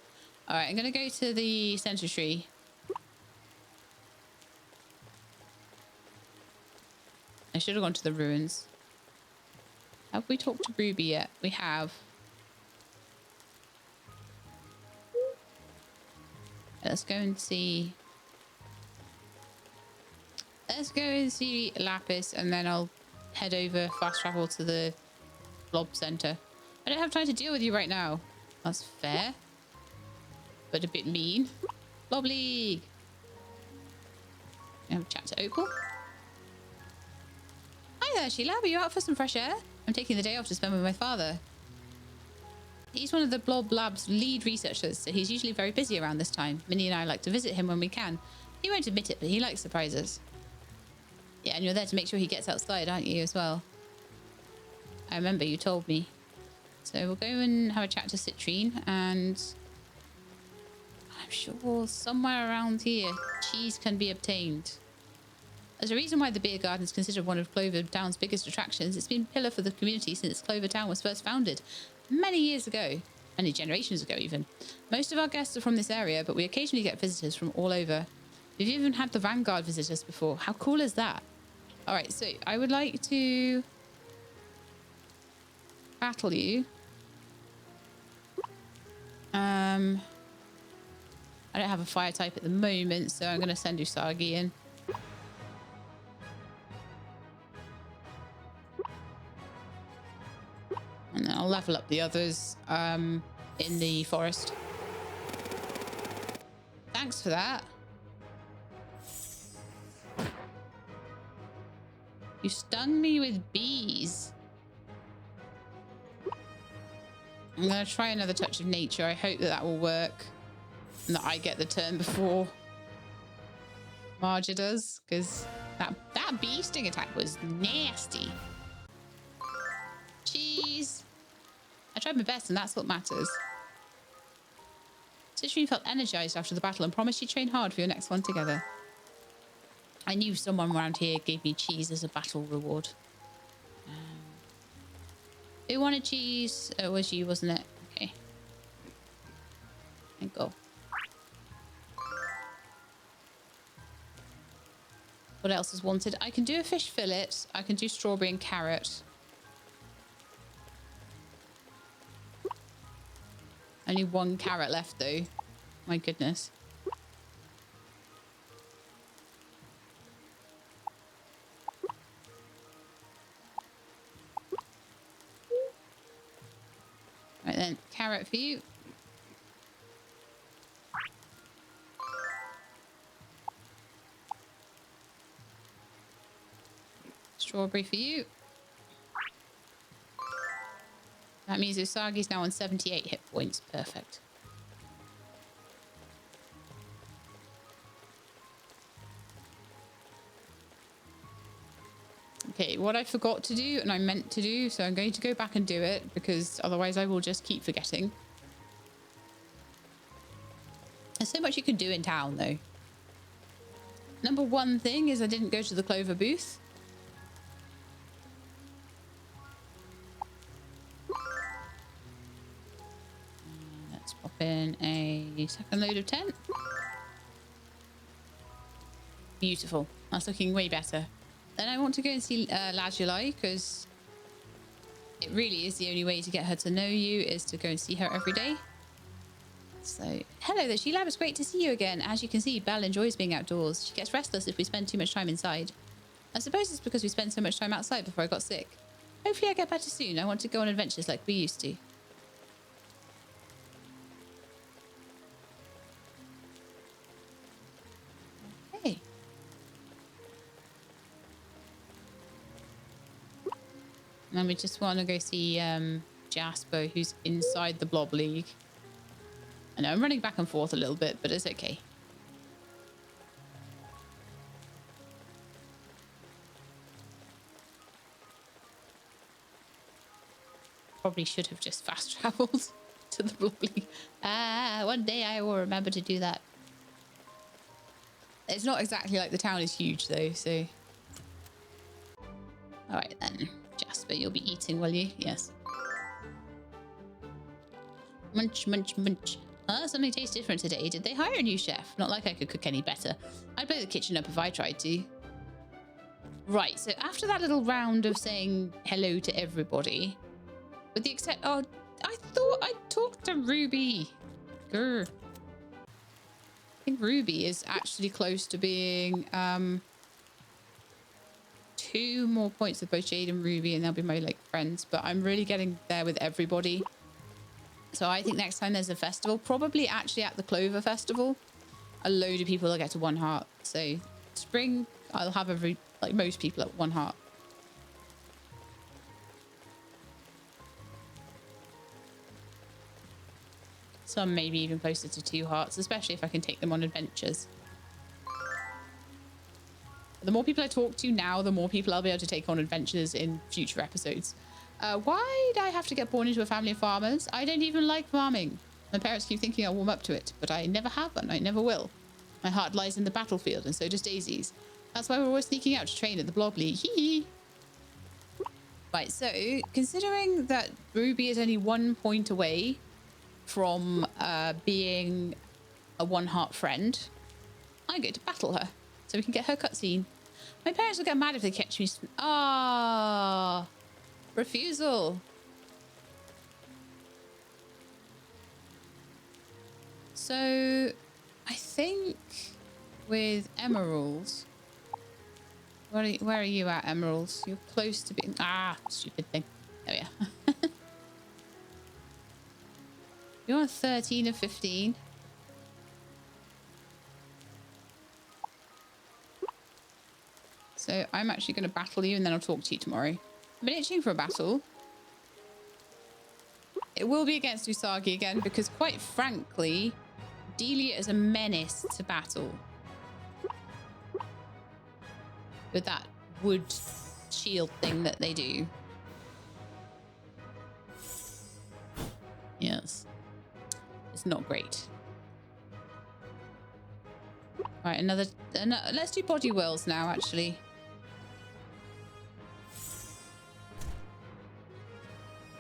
All right, I'm going to go to the center tree. I should have gone to the ruins. Have we talked to Ruby yet? We have. Let's go and see. Let's go and see Lapis, and then I'll head over fast travel to the blob center. I don't have time to deal with you right now. That's fair, but a bit mean. Blob League. Have a chat to Opal. Hi there, Sheila. Are you out for some fresh air? I'm taking the day off to spend with my father. He's one of the Blob Lab's lead researchers, so he's usually very busy around this time. Minnie and I like to visit him when we can. He won't admit it, but he likes surprises. Yeah, and you're there to make sure he gets outside, aren't you, as well? I remember you told me. So we'll go and have a chat to Citrine, and I'm sure somewhere around here cheese can be obtained. There's a reason why the beer garden is considered one of Clover Town's biggest attractions. It's been a pillar for the community since Clover Town was first founded, many years ago, many generations ago even. Most of our guests are from this area, but we occasionally get visitors from all over. We've even had the Vanguard visit us before. How cool is that? All right, so I would like to battle you. I don't have a fire type at the moment, so I'm going to send Usagi in. And then I'll level up the others in the forest. Thanks for that. You stung me with bees. I'm going to try another touch of nature. I hope that that will work. And that I get the turn before Marja does. Because that bee sting attack was nasty. Cheese. I tried my best and that's what matters. Citrine felt energized after the battle and promised she'd train hard for your next one together. I knew someone around here gave me cheese as a battle reward. Who wanted cheese? It was you, wasn't it? Okay. And go. What else is wanted? I can do a fish fillet. I can do strawberry and carrot. Only one carrot left though. My goodness. Right then, carrot for you. Strawberry for you. That means Usagi's now on 78 hit points. Perfect. Okay, what I forgot to do and I meant to do, so I'm going to go back and do it because otherwise I will just keep forgetting. There's so much you can do in town though. Number one thing is I didn't go to the Clover booth. Let's pop in a second load of tent. Beautiful. That's looking way better. Then I want to go and see Lazuli because it really is the only way to get her to know you is to go and see her every day. So, hello there, Sheila. It's great to see you again. As you can see, Belle enjoys being outdoors. She gets restless if we spend too much time inside. I suppose it's because we spent so much time outside before I got sick. Hopefully I get better soon. I want to go on adventures like we used to. Okay. And then we just want to go see Jasper, who's inside the Blob League. I know I'm running back and forth a little bit, but it's okay. Probably should have just fast traveled to the Blob League. One day I will remember to do that. It's not exactly like the town is huge though, so... Alright then. Jasper, you'll be eating, will you? Yes. Munch, munch, munch. Something tastes different today. Did they hire a new chef? Not like I could cook any better. I'd blow the kitchen up if I tried to. Right, so after that little round of saying hello to everybody, with the except... Oh, I thought I talked to Ruby. Grr. I think Ruby is actually close to being 2 more points with both Jade and Ruby, and they'll be my like friends. But I'm really getting there with everybody. So I think next time there's a festival, probably actually at the Clover Festival, a load of people will get to 1 heart. So spring, I'll have like most people at 1 heart. Some maybe even closer to 2 hearts, especially if I can take them on adventures. The more people I talk to now, the more people I'll be able to take on adventures in future episodes. Why'd I have to get born into a family of farmers? I don't even like farming. My parents keep thinking I'll warm up to it, but I never have and I never will. My heart lies in the battlefield, and so does Daisy's. That's why we're always sneaking out to train at the Blob League. Hee. Right, so considering that Ruby is only 1 point away from being a 1 heart friend, I'm going to battle her so we can get her cutscene. My parents will get mad if they catch me. Ah, refusal. So I think with emeralds, where are you at, emeralds? You're close to being... Ah, stupid thing. There we are. You're on 13 of 15. So I'm actually going to battle you and then I'll talk to you tomorrow. I've been itching for a battle. It will be against Usagi again because, quite frankly, Delia is a menace to battle. With that wood shield thing that they do. Yes. It's not great. All right, another let's do body whirls now, actually.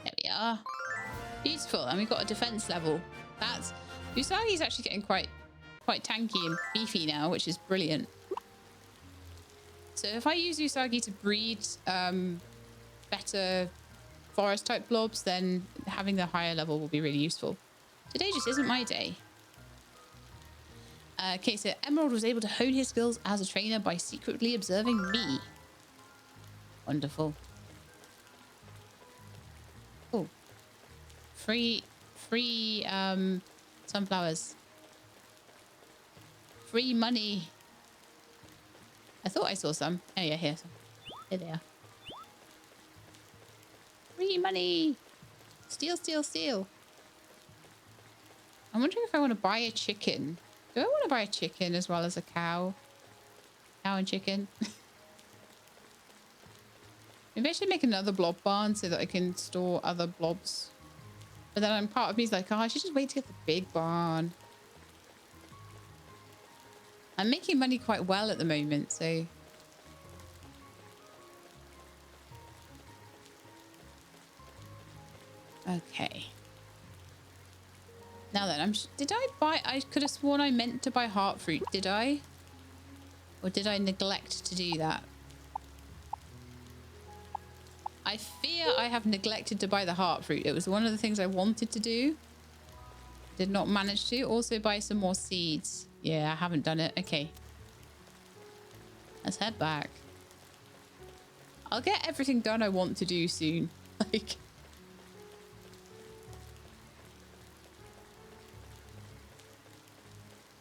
There we are. Beautiful, and we've got a defense level. That's... Usagi's actually getting quite tanky and beefy now, which is brilliant. So if I use Usagi to breed better forest type blobs, then having the higher level will be really useful. Today just isn't my day. Okay, so Emerald was able to hone his skills as a trainer by secretly observing me. Wonderful. Oh. Free sunflowers. Free money. I thought I saw some. Oh yeah, here. Here they are. Free money. Steal, steal, steal. I'm wondering if I want to buy a chicken. Do I want to buy a chicken as well as a cow? Cow and chicken? Maybe I should make another blob barn so that I can store other blobs. But then part of me is like, oh, I should just wait to get the big barn. I'm making money quite well at the moment, so... Okay. Now then, did I buy... I could have sworn I meant to buy heart fruit, did I? Or did I neglect to do that? I fear I have neglected to buy the heart fruit. It was one of the things I wanted to do. Did not manage to. Also buy some more seeds. Yeah, I haven't done it. Okay. Let's head back. I'll get everything done I want to do soon. Like...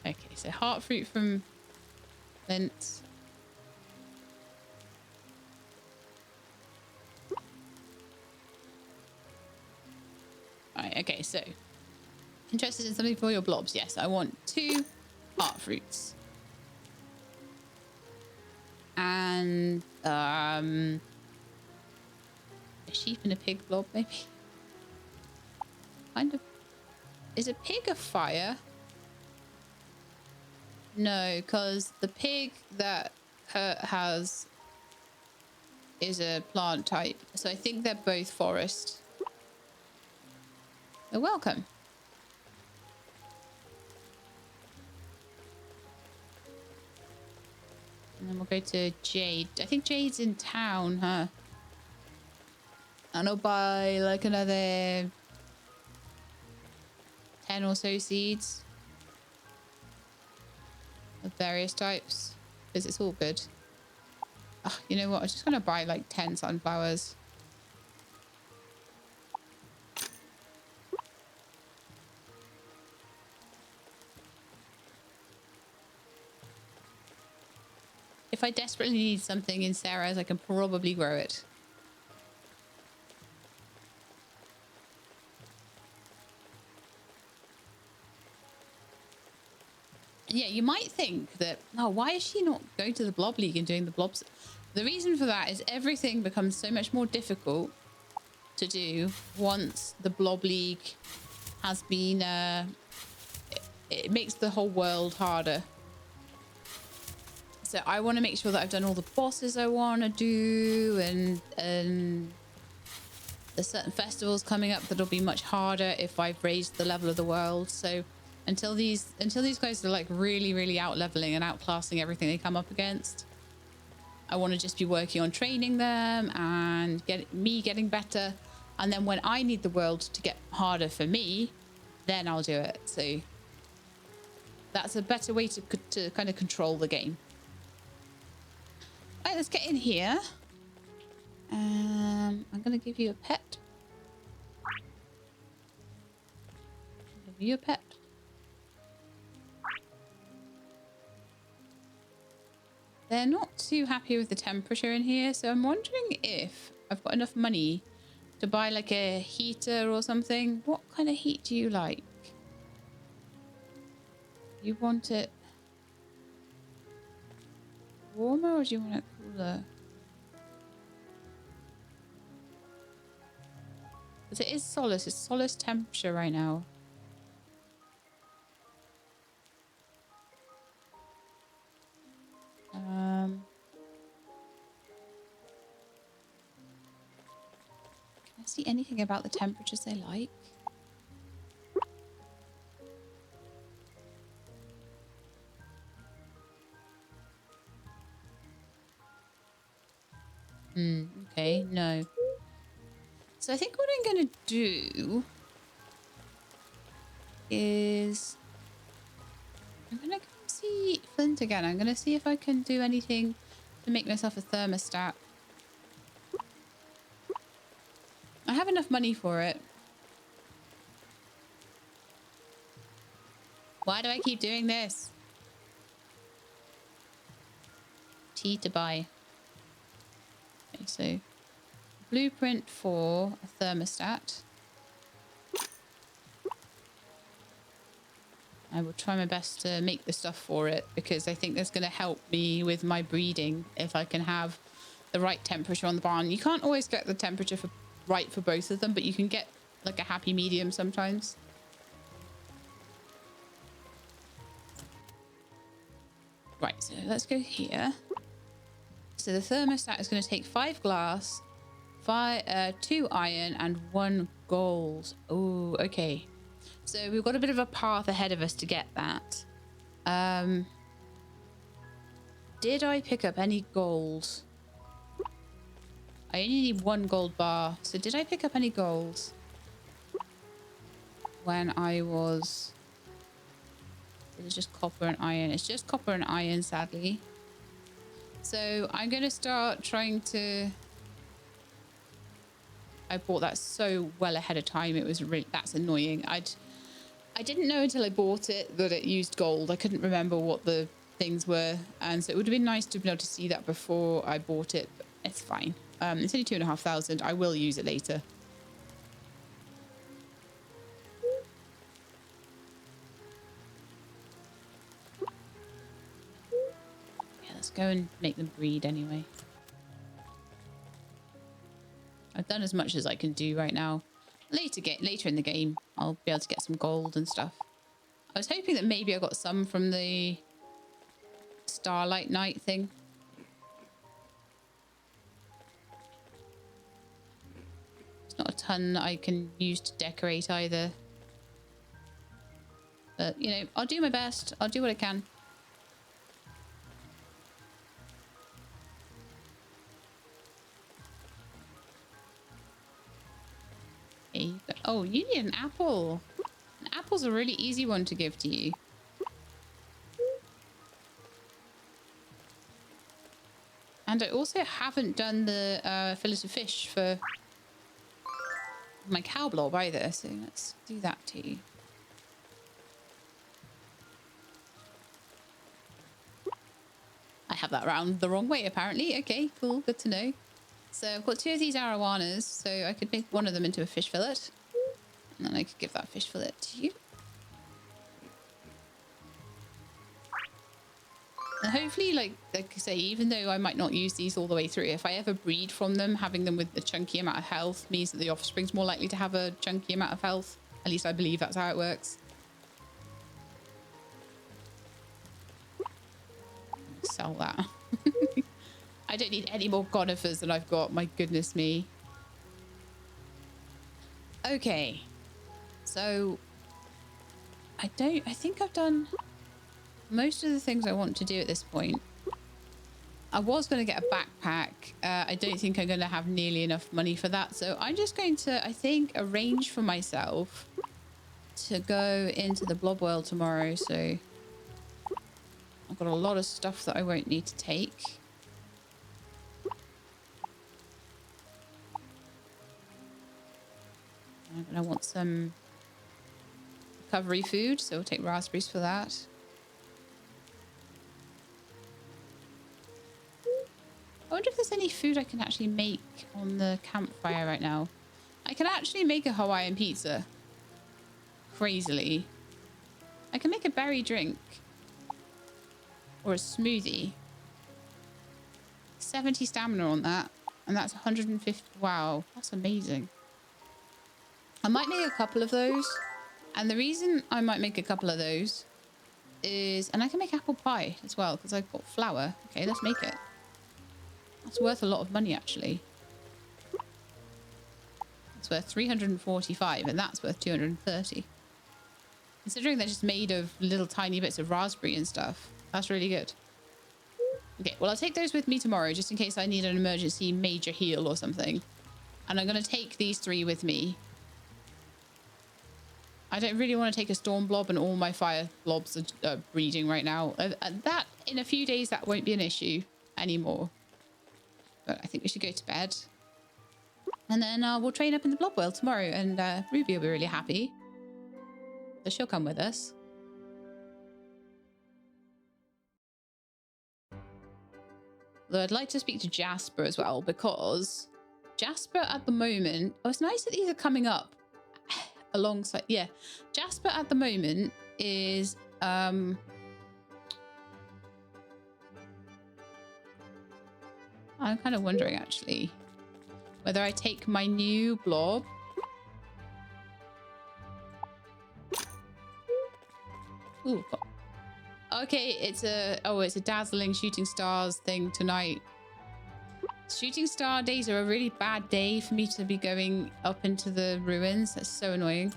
Okay, so heart fruit from Lint. Right, okay, so interested in something for your blobs? Yes, I want 2 heart fruits. And a sheep and a pig blob, maybe. Kind of. Is a pig a fire? No, because the pig that Kurt has is a plant type. So I think they're both forest. Oh, welcome. And then we'll go to Jade. I think Jade's in town, huh? And I'll buy like another 10 or so seeds of various types because it's all good. Oh, you know what? I'm just going to buy like 10 sunflowers. If I desperately need something in Sarah's, I can probably grow it. And yeah, you might think that, oh, why is she not going to the Blob League and doing the blobs? The reason for that is everything becomes so much more difficult to do once the Blob League has been, it makes the whole world harder. So I want to make sure that I've done all the bosses I want to do, and there's certain festivals coming up that'll be much harder if I've raised the level of the world. So until these guys are like really out leveling and outclassing everything they come up against, I want to just be working on training them and getting better. And then when I need the world to get harder for me, then I'll do it. So that's a better way to kind of control the game. Right, let's get in here. I'm going to give you a pet. Give you a pet. They're not too happy with the temperature in here, so I'm wondering if I've got enough money to buy like a heater or something. What kind of heat do you like? You want it warmer or do you want it cooler? Because it is Solace. It's Solace temperature right now. Can I see anything about the temperatures they like? Okay, no. So I think what I'm going to do is I'm going to go see Flint again. I'm going to see if I can do anything to make myself a thermostat. I have enough money for it. Why do I keep doing this? Tea to buy. Okay, so blueprint for a thermostat. I will try my best to make the stuff for it because I think that's going to help me with my breeding if I can have the right temperature on the barn. You can't always get the temperature right for both of them, but you can get like a happy medium sometimes. Right, so let's go here. So the thermostat is going to take 5 glass, 2 iron, and 1 gold. Oh, okay. So we've got a bit of a path ahead of us to get that. Did I pick up any gold? I only need 1 gold bar. So did I pick up any gold when I was... It was just copper and iron. It's just copper and iron, sadly. So I'm going to start trying to... I bought that so well ahead of time. It was really... That's annoying. I didn't know until I bought it that it used gold. I couldn't remember what the things were. And so it would have been nice to be able to see that before I bought it. But it's fine. It's only 2,500. I will use it later. Let's go and make them breed anyway. I've done as much as I can do right now. Later in the game, I'll be able to get some gold and stuff. I was hoping that maybe I got some from the Starlight Night thing. It's not a ton I can use to decorate either. But, you know, I'll do my best. I'll do what I can. Okay. Oh, you need an apple. An apple's a really easy one to give to you. And I also haven't done the fillet of fish for my cow blob either, so let's do that too. I have that round the wrong way, apparently. Okay, cool. Good to know. So I've got 2 of these arowanas, so I could make one of them into a fish fillet. And then I could give that fish fillet to you. And hopefully, like I say, even though I might not use these all the way through, if I ever breed from them, having them with a chunky amount of health means that the offspring's more likely to have a chunky amount of health. At least I believe that's how it works. Sell that. I don't need any more conifers than I've got. My goodness me. Okay. So I think I've done most of the things I want to do at this point. I was going to get a backpack. I don't think I'm going to have nearly enough money for that. So I'm just going to, I think, arrange for myself to go into the blob world tomorrow. So I've got a lot of stuff that I won't need to take. I'm going to want some recovery food, so we'll take raspberries for that. I wonder if there's any food I can actually make on the campfire right now. I can actually make a Hawaiian pizza. Crazily. I can make a berry drink. Or a smoothie. 70 stamina on that. And that's 150. Wow, that's amazing. I might make a couple of those. And the reason I might make a couple of those is... And I can make apple pie as well, because I've got flour. Okay, let's make it. That's worth a lot of money, actually. It's worth 345, and that's worth 230. Considering they're just made of little tiny bits of raspberry and stuff, that's really good. Okay, well, I'll take those with me tomorrow, just in case I need an emergency major heal or something. And I'm going to take these 3 with me. I don't really want to take a storm blob, and all my fire blobs are breeding right now. That, in a few days, that won't be an issue anymore. But I think we should go to bed. And then we'll train up in the blob world tomorrow, and Ruby will be really happy. So she'll come with us. Though I'd like to speak to Jasper as well, because Jasper at the moment... Oh, it's nice that these are coming up alongside... Yeah. Jasper at the moment is... I'm kind of wondering, actually, whether I take my new blob. Ooh. Okay, it's a dazzling shooting stars thing tonight. Shooting star days are a really bad day for me to be going up into the ruins. That's so annoying.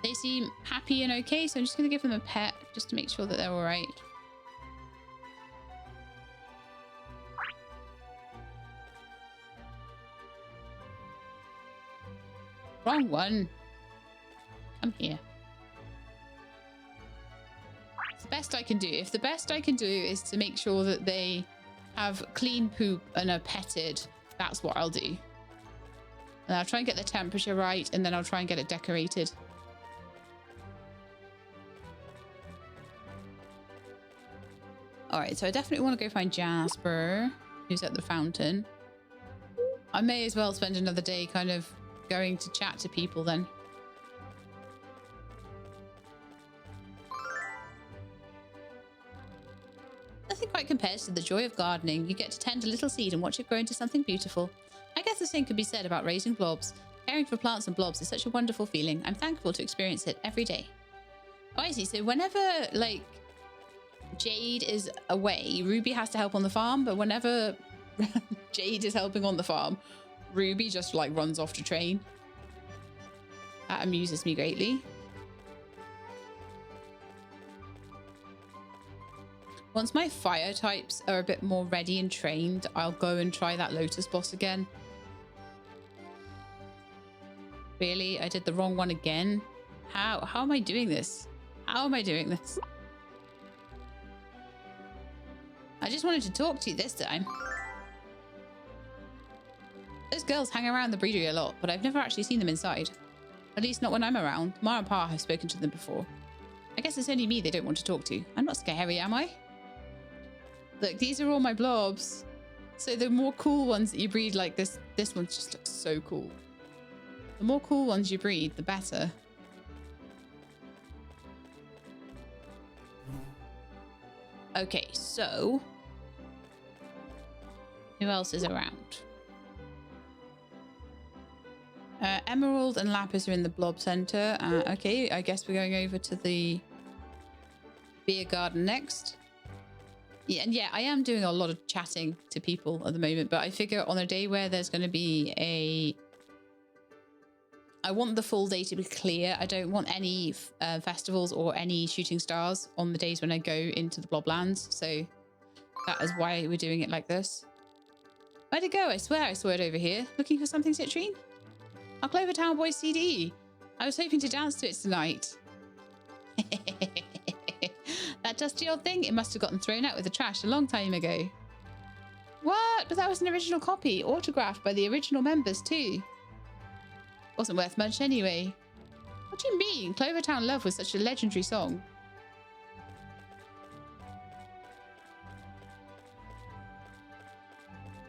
They seem happy and okay, so I'm just going to give them a pet just to make sure that they're all right. Wrong one. Come here. It's the best I can do. If the best I can do is to make sure that they have clean poop and are petted, that's what I'll do. And I'll try and get the temperature right, and then I'll try and get it decorated. Alright, so I definitely want to go find Jasper, who's at the fountain. I may as well spend another day kind of going to chat to people then. Nothing quite compares to the joy of gardening. You get to tend a little seed and watch it grow into something beautiful. I guess the same could be said about raising blobs. Caring for plants and blobs is such a wonderful feeling. I'm thankful to experience it every day. Oh, I see. So whenever, like, Jade is away, Ruby has to help on the farm, but whenever Jade is helping on the farm, Ruby just, like, runs off to train. That amuses me greatly. Once my fire types are a bit more ready and trained, I'll go and try that Lotus boss again. Really? I did the wrong one again. How am I doing this? How am I doing this? I just wanted to talk to you this time. Those girls hang around the breedery a lot, but I've never actually seen them inside. At least not when I'm around. Ma and Pa have spoken to them before. I guess it's only me they don't want to talk to. I'm not scary, am I? Look, these are all my blobs. So the more cool ones that you breed like this one just looks so cool. The more cool ones you breed, the better. Okay, so who else is around? Emerald and Lapis are in the blob center. Okay, I guess we're going over to the beer garden next. Yeah, I am doing a lot of chatting to people at the moment, but I figure on a day where there's going to be I want the full day to be clear. I don't want any festivals or any shooting stars on the days when I go into the bloblands. So that is why we're doing it like this. Where'd it go? I swear I saw it over here. Looking for something, Citrine? Our Clover Town Boys CD. I was hoping to dance to it tonight. That dusty old thing, it must have gotten thrown out with the trash a long time ago. What? But that was an original copy, autographed by the original members too. Wasn't worth much anyway. What do you mean? Clover Town Love was such a legendary song.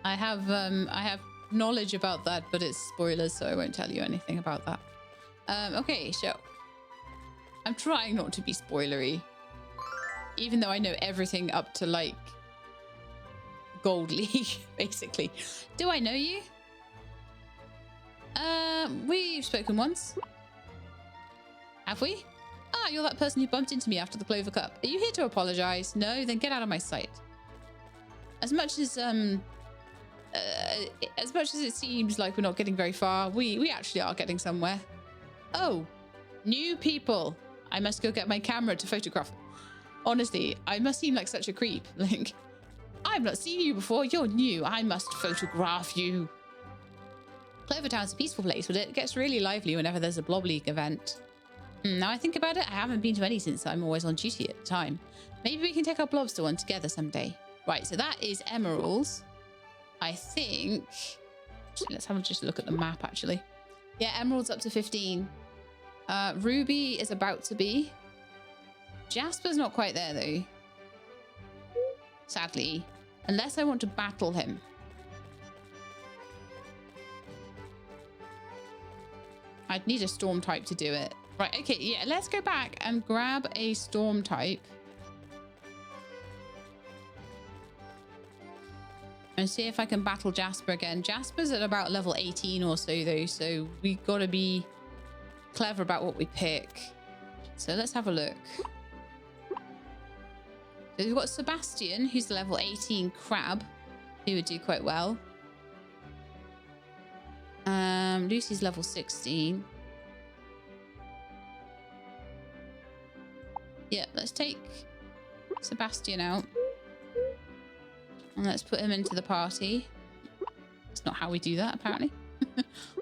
I have knowledge about that, but it's spoilers, so I won't tell you anything about that. Okay, so I'm trying not to be spoilery, even though I know everything up to like Gold League, basically. Do I know you? We've spoken once. Have we? Ah, you're that person who bumped into me after the Clover Cup. Are you here to apologize? No? Then get out of my sight. As much as it seems like we're not getting very far, we actually are getting somewhere. Oh, new people. I must go get my camera to photograph. Honestly, I must seem like such a creep. Like, I've not seen you before. You're new. I must photograph you. Clover Town's a peaceful place, but it gets really lively whenever there's a Blob League event. Now I think about it, I haven't been to any since I'm always on duty at the time. Maybe we can take our blobs to one together someday. Right, so that is Emeralds. I think... Let's have just a look at the map, actually. Yeah, Emerald's up to 15. Ruby is about to be. Jasper's not quite there, though. Sadly. Unless I want to battle him. I'd need a storm type to do it. Right, okay, yeah, let's go back and grab a storm type. And see if I can battle Jasper again. Jasper's at about level 18 or so, though, so we've got to be clever about what we pick. So let's have a look. So we've got Sebastian, who's the level 18 crab, who would do quite well. Lucy's level 16. Yeah, let's take Sebastian out. And let's put him into the party. That's not how we do that, apparently.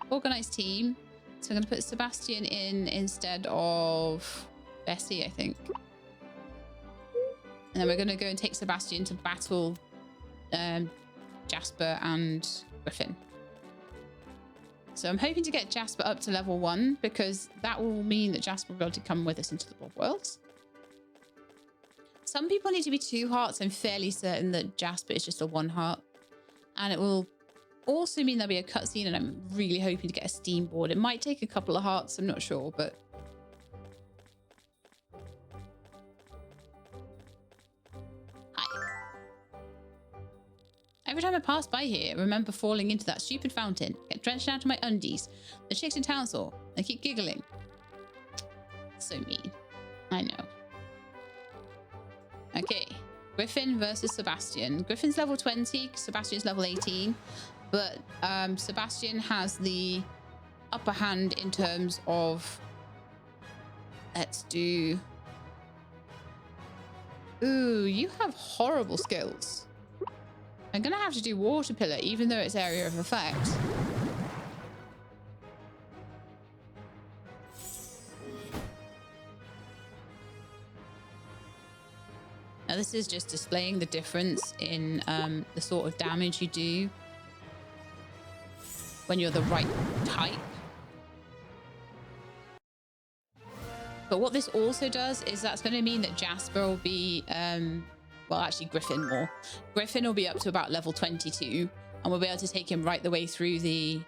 Organized team. So I'm going to put Sebastian in instead of Bessie, I think. And then we're going to go and take Sebastian to battle Jasper and Griffin. So I'm hoping to get Jasper up to level 1 because that will mean that Jasper will be able to come with us into the Blob Worlds. Some people need to be 2 hearts. I'm fairly certain that Jasper is just a 1 heart. And it will also mean there'll be a cutscene, and I'm really hoping to get a Steam board. It might take a couple of hearts, I'm not sure, but... Hi. Every time I pass by here, I remember falling into that stupid fountain, get drenched out of my undies. The chicks in town saw. They keep giggling. So mean. I know. Okay, Griffin versus Sebastian. Griffin's level 20, Sebastian's level 18, but Sebastian has the upper hand in terms of... Let's do... Ooh, you have horrible skills. I'm going to have to do Water Pillar, even though it's area of effect. Now this is just displaying the difference in the sort of damage you do when you're the right type. But what this also does is that's going to mean that Jasper will be, well, actually Griffin more. Griffin will be up to about level 22, and we'll be able to take him right the way through the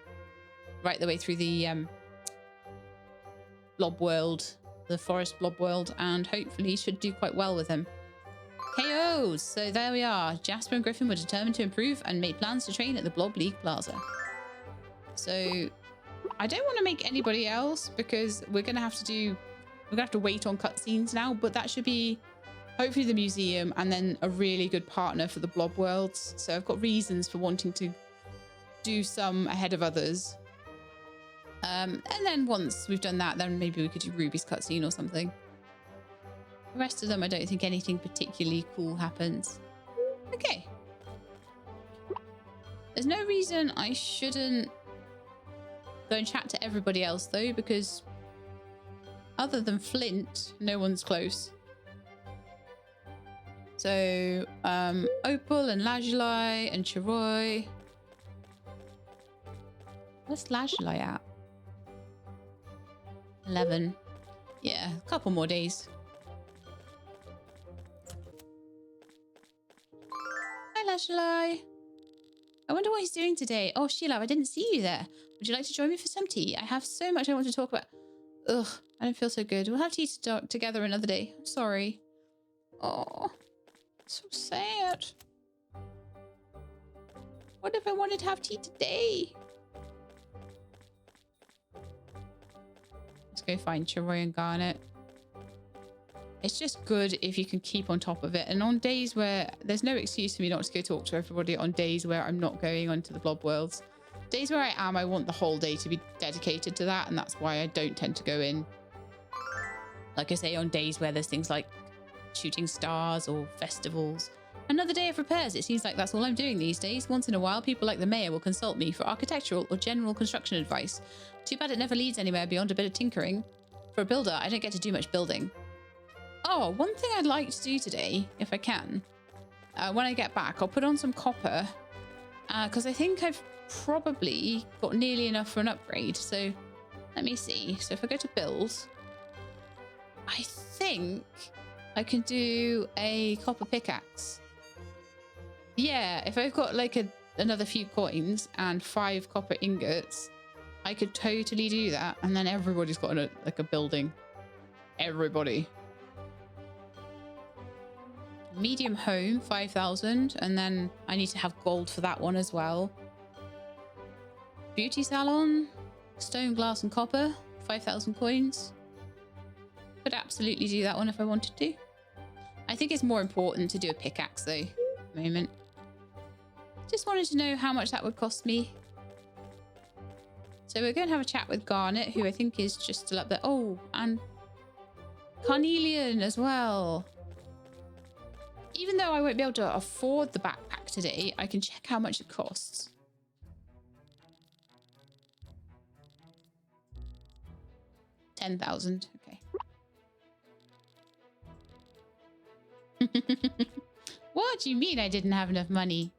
blob world, the forest blob world, and hopefully should do quite well with him. KOs. So there we are. Jasper and Griffin were determined to improve and made plans to train at the Blob League Plaza. So I don't want to make anybody else because we're gonna have to wait on cutscenes now, but that should be hopefully the museum and then a really good partner for the blob worlds. So I've got reasons for wanting to do some ahead of others. And then once we've done that, then maybe we could do Ruby's cutscene or something. The rest of them, I don't think anything particularly cool happens. Okay. There's no reason I shouldn't go and chat to everybody else though, because other than Flint, no one's close. So, Opal and Lajulai and Chiroy. What's Lajulai at? 11. Yeah, a couple more days. Hi, Lajulai. I wonder what he's doing today. Oh, Sheila, I didn't see you there. Would you like to join me for some tea? I have so much I want to talk about. Ugh, I don't feel so good. We'll have tea together another day. I'm sorry. Oh, so sad. What if I wanted to have tea today? Let's go find Chiroy and Garnet. It's just good if you can keep on top of it. And on days where there's no excuse for me not to go talk to everybody, on days where I'm not going onto the blob worlds. Days where I am, I want the whole day to be dedicated to that. And that's why I don't tend to go in. Like I say, on days where there's things like shooting stars or festivals. Another day of repairs. It seems like that's all I'm doing these days. Once in a while, people like the mayor will consult me for architectural or general construction advice. Too bad it never leads anywhere beyond a bit of tinkering. For a builder, I don't get to do much building. Oh, one thing I'd like to do today, if I can, when I get back, I'll put on some copper because I think I've probably got nearly enough for an upgrade. So let me see. So if I go to build, I think I can do a copper pickaxe. Yeah, if I've got like another few coins and 5 copper ingots, I could totally do that. And then everybody's got like a building. Everybody. Medium home, 5,000. And then I need to have gold for that one as well. Beauty salon, stone, glass and copper, 5,000 coins. Could absolutely do that one if I wanted to. I think it's more important to do a pickaxe though, at the moment. Just wanted to know how much that would cost me. So we're going to have a chat with Garnet, who I think is just still up there. Oh, and Carnelian as well. Even though I won't be able to afford the backpack today, I can check how much it costs. $10,000. Okay. What do you mean I didn't have enough money?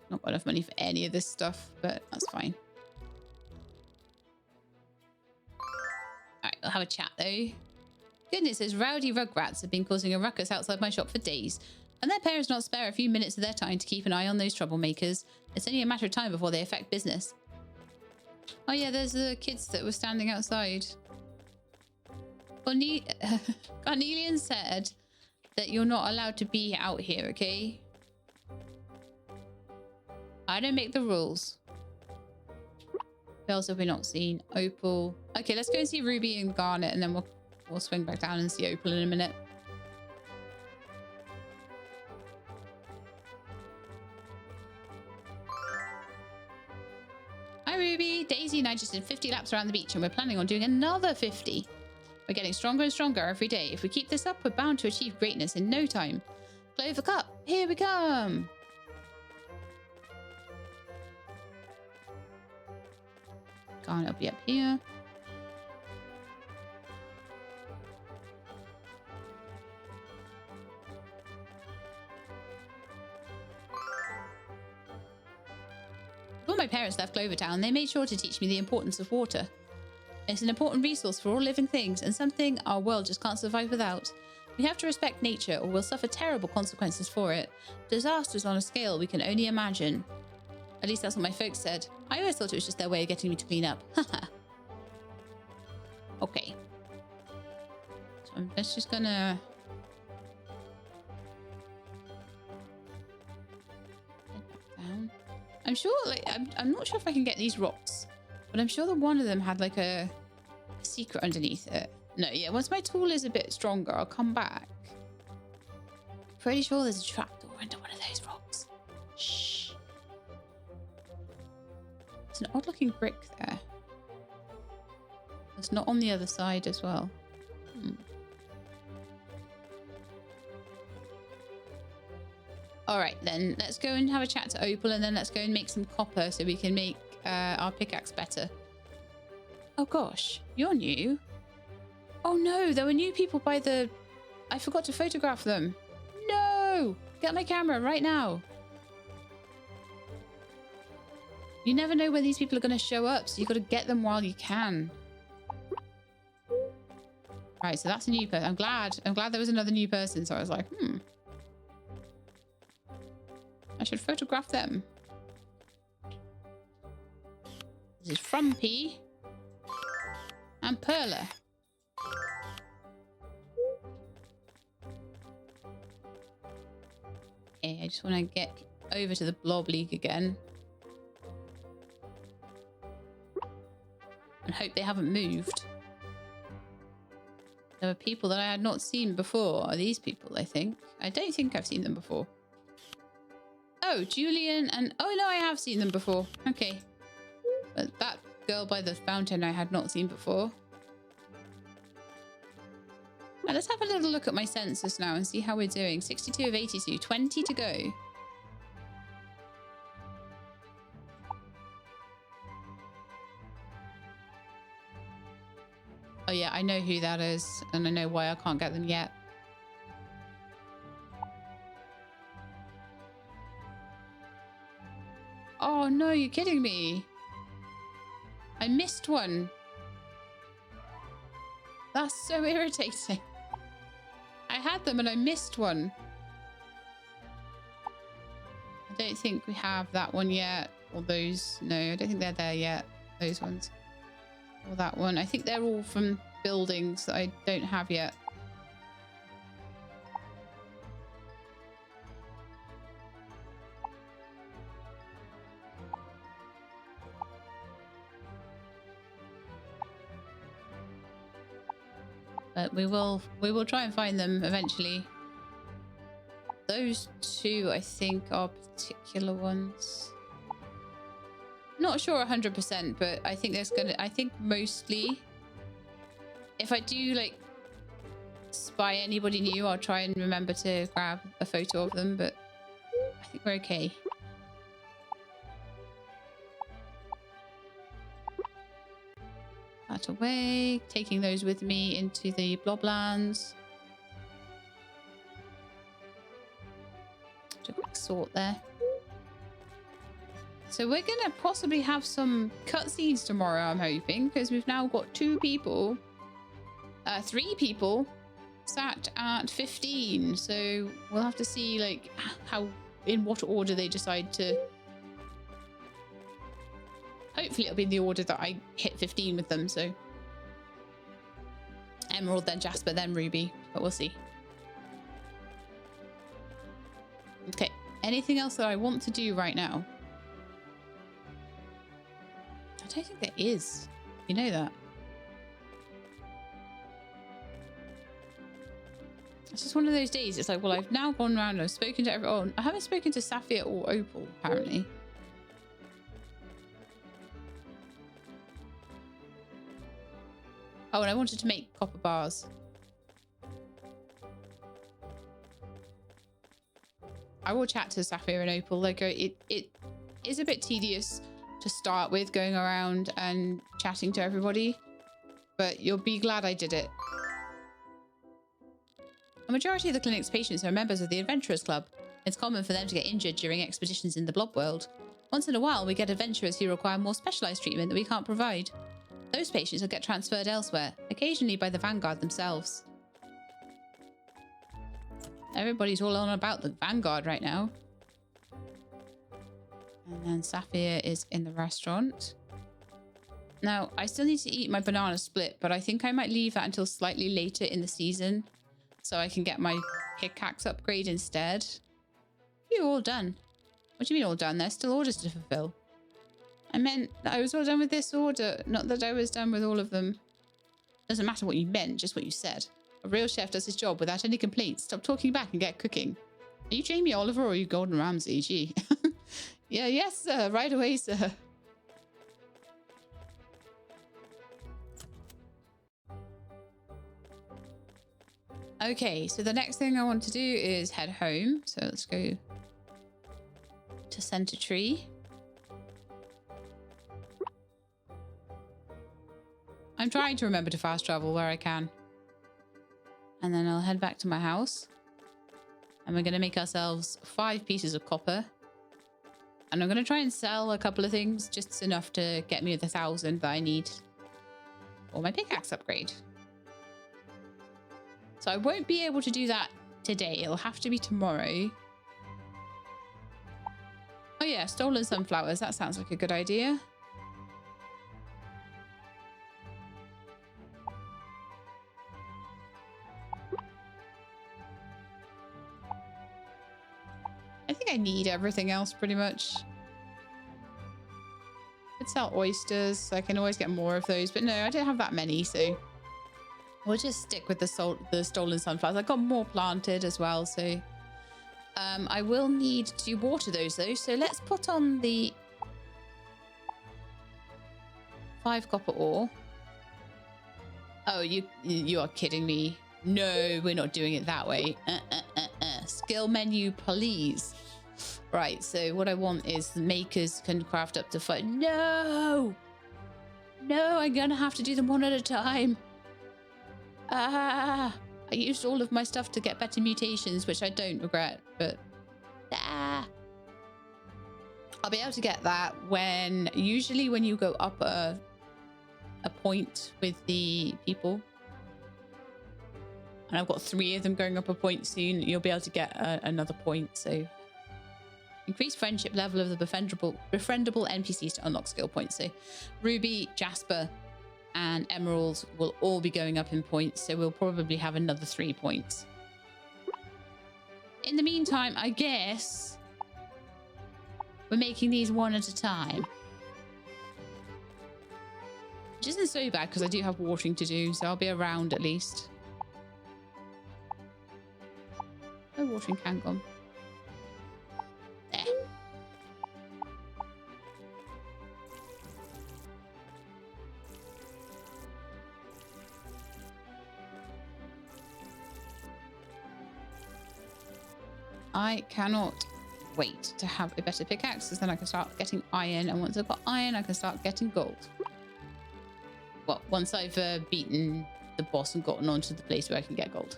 Not got enough money for any of this stuff, but that's fine. Alright, we'll have a chat though. Goodness, those rowdy rugrats have been causing a ruckus outside my shop for days, and their parents not spare a few minutes of their time to keep an eye on those troublemakers. It's only a matter of time before they affect business. Oh yeah, there's the kids that were standing outside. Carnelian said that you're not allowed to be out here, okay? I don't make the rules. Who else have we not seen? Opal. Okay, let's go and see Ruby and Garnet, and then we'll swing back down and see Opal in a minute. Hi, Ruby. Daisy and I just did 50 laps around the beach, and we're planning on doing another 50. We're getting stronger and stronger every day. If we keep this up, we're bound to achieve greatness in no time. Clover Cup, here we come. Garnet will be up here. my parents left Clover Town, they made sure to teach me the importance of water. It's an important resource for all living things and something our world just can't survive without. We have to respect nature or we'll suffer terrible consequences for it. Disasters on a scale we can only imagine. At least that's what my folks said. I always thought it was just their way of getting me to clean up. Haha. Okay. So I'm just gonna... head back down. I'm sure, like, I'm not sure if I can get these rocks, but I'm sure that one of them had like a secret underneath it. No, yeah, once my tool is a bit stronger, I'll come back. Pretty sure there's a trapdoor under one of those rocks. Shh. It's an odd looking brick there. It's not on the other side as well. All right, then let's go and have a chat to Opal, and then let's go and make some copper so we can make our pickaxe better. Oh gosh, you're new. Oh no, there were new people by the... I forgot to photograph them. No! Get my camera right now. You never know when these people are going to show up, so you've got to get them while you can. Right, so that's a new person. I'm glad there was another new person, so I was like, I should photograph them. This is Frumpy and Perla. Okay, I just want to get over to the Blob League again. And hope they haven't moved. There were people that I had not seen before. Are these people, I think? I don't think I've seen them before. Oh, Julian and... Oh, no, I have seen them before. Okay. But that girl by the fountain I had not seen before. Now, let's have a little look at my census now and see how we're doing. 62 of 82. 20 to go. Oh, yeah, I know who that is. And I know why I can't get them yet. Oh, no, you're kidding me. I missed one. That's so irritating. I had them and I missed one. I don't think we have that one yet. Or those. No, I don't think they're there yet. Those ones. Or that one. I think they're all from buildings that I don't have yet. But we will try and find them eventually. Those two, I think, are particular ones. Not sure 100%, but I think I think mostly, if I do like spy anybody new, I'll try and remember to grab a photo of them, but I think we're okay. That away, taking those with me into the Bloblands. Do a quick sort there. So we're gonna possibly have some cutscenes tomorrow, I'm hoping, because we've now got 3 people sat at 15. So we'll have to see like in what order they decide to. Hopefully it'll be in the order that I hit 15 with them, so Emerald, then Jasper, then Ruby, but we'll see. Okay, anything else that I want to do right now? I don't think there is. You know that. It's just one of those days. It's like, well, I've now gone around and I've spoken to everyone. I haven't spoken to Sapphire or Opal, apparently. Oh, and I wanted to make copper bars. I will chat to Sapphire and Opal. Like, it is a bit tedious to start with, going around and chatting to everybody, but you'll be glad I did it. A majority of the clinic's patients are members of the Adventurers Club. It's common for them to get injured during expeditions in the Blob world. Once in a while, we get adventurers who require more specialized treatment that we can't provide. Those patients will get transferred elsewhere, occasionally by the Vanguard themselves. Everybody's all on about the Vanguard right now. And then Sapphire is in the restaurant. Now, I still need to eat my banana split, but I think I might leave that until slightly later in the season so I can get my pickaxe upgrade instead. You're all done. What do you mean all done? There's still orders to fulfill. I meant that I was all done with this order, not that I was done with all of them. Doesn't matter what you meant, just what you said. A real chef does his job without any complaints. Stop talking back and get cooking. Are you Jamie Oliver or are you Gordon Ramsay? Gee. Yeah, yes, sir. Right away, sir. Okay, so the next thing I want to do is head home. So let's go to Center Tree. I'm trying to remember to fast travel where I can. And then I'll head back to my house. And we're going to make ourselves 5 pieces of copper. And I'm going to try and sell a couple of things, just enough to get me the 1,000 that I need for my pickaxe upgrade. So I won't be able to do that today. It'll have to be tomorrow. Oh yeah, stolen sunflowers. That sounds like a good idea. I think I need everything else pretty much. Could sell oysters. I can always get more of those, but no, I don't have that many, so we'll just stick with the stolen sunflowers. I've got more planted as well, so I will need to water those though. So let's put on the 5 copper ore. Oh, you are kidding me. No, we're not doing it that way. Skill menu, please. Right, so what I want is the makers can craft up to 5. No! No, I'm gonna have to do them one at a time. I used all of my stuff to get better mutations, which I don't regret, but I'll be able to get that usually when you go up a point with the people. And I've got 3 of them going up a point soon. You'll be able to get another point. So increase friendship level of the befriendable NPCs to unlock skill points. So Ruby, Jasper, and Emerald will all be going up in points. So we'll probably have another 3 points. In the meantime, I guess we're making these one at a time. Which isn't so bad because I do have watering to do. So I'll be around at least. No watering can gone. There. I cannot wait to have a better pickaxe because then I can start getting iron, and once I've got iron I can start getting gold. Well, once I've beaten the boss and gotten onto the place where I can get gold.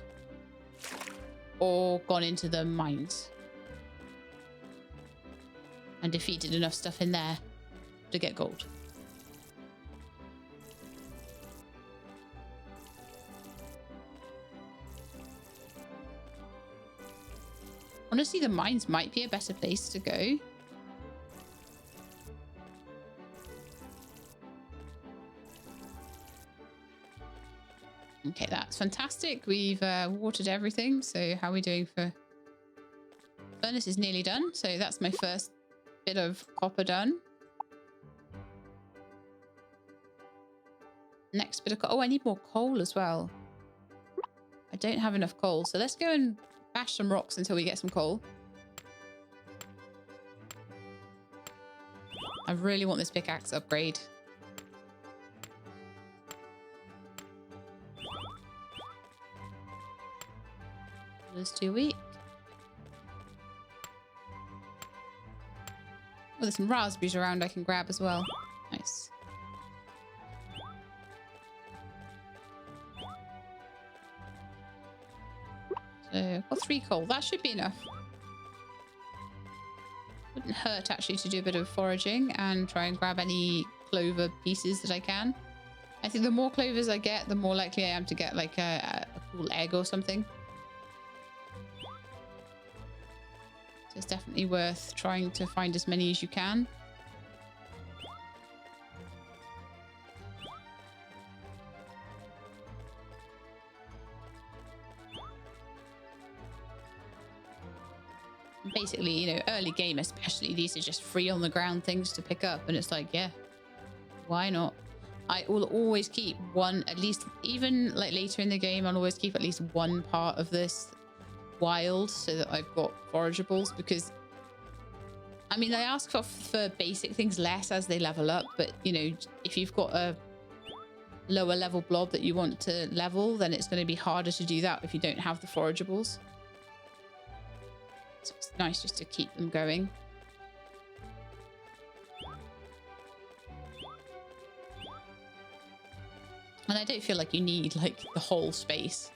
Or gone into the mines and defeated enough stuff in there to get gold. Honestly, the mines might be a better place to go. Okay, that's fantastic. We've watered everything. So how are we doing for... Furnace is nearly done. So that's my first bit of copper done. Next bit of... Oh, I need more coal as well. I don't have enough coal. So let's go and bash some rocks until we get some coal. I really want this pickaxe upgrade. It's too weak. Oh, there's some raspberries around I can grab as well. Nice. So I've got 3 coal. That should be enough. Wouldn't hurt actually to do a bit of foraging and try and grab any clover pieces that I can. I think the more clovers I get, the more likely I am to get like a cool egg or something. So it's definitely worth trying to find as many as you can. Basically, you know, early game especially, these are just free on the ground things to pick up, and it's like, yeah, why not? I will always keep one, at least, even like later in the game, I'll always keep at least one part of this wild so that I've got forageables, because I mean, I ask for basic things less as they level up, but you know, if you've got a lower level blob that you want to level, then it's going to be harder to do that if you don't have the forageables. So it's nice just to keep them going. And I don't feel like you need like the whole space.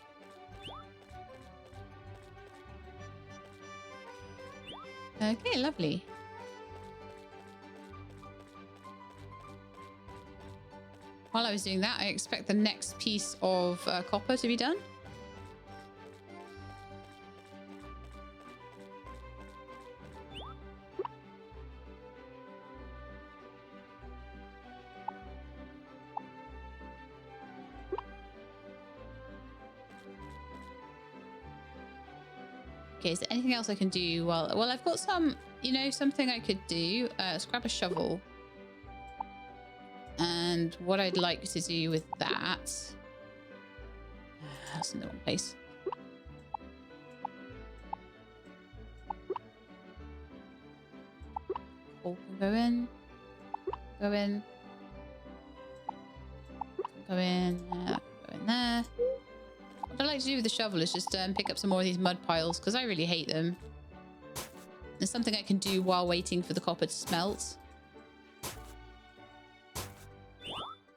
Okay, lovely. While I was doing that, I expect the next piece of copper to be done. Okay, is there anything else I can do? Well, I've got some, you know, something I could do. Let's grab a shovel. And what I'd like to do with that... that's in the wrong place. Coal can go in. Go in. Go in. Go in there. What I'd like to do with the shovel is just pick up some more of these mud piles, because I really hate them. There's something I can do while waiting for the copper to smelt.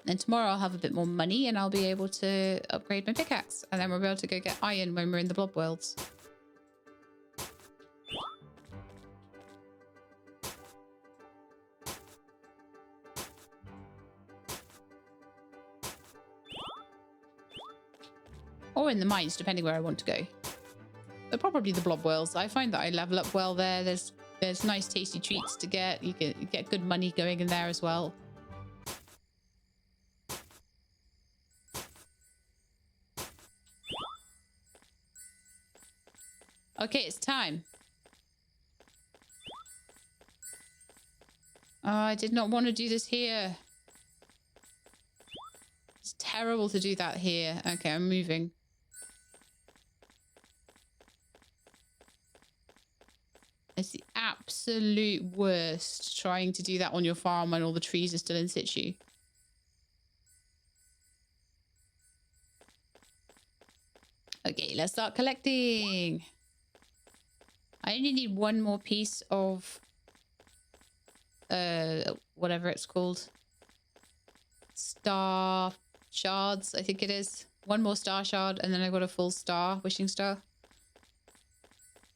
And tomorrow I'll have a bit more money and I'll be able to upgrade my pickaxe. And then we'll be able to go get iron when we're in the blob worlds. Or in the mines, depending where I want to go. But probably the blob worlds. I find that I level up well there. There's nice tasty treats to get. You get good money going in there as well. Okay, it's time. Oh, I did not want to do this here. It's terrible to do that here. Okay, I'm moving. It's the absolute worst trying to do that on your farm when all the trees are still in situ. Okay, let's start collecting. I only need one more piece of whatever it's called. Star shards, I think it is. One more star shard, and then I've got a full star, wishing star.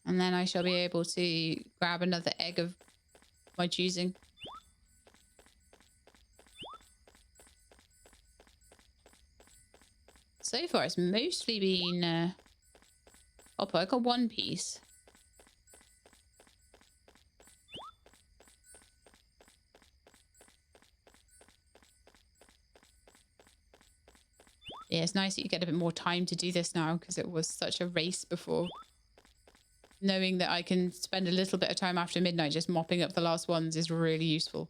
And then I shall be able to grab another egg of my choosing. So far, it's mostly been copper. I got one piece. Yeah, it's nice that you get a bit more time to do this now, because it was such a race before. Knowing that I can spend a little bit of time after midnight just mopping up the last ones is really useful.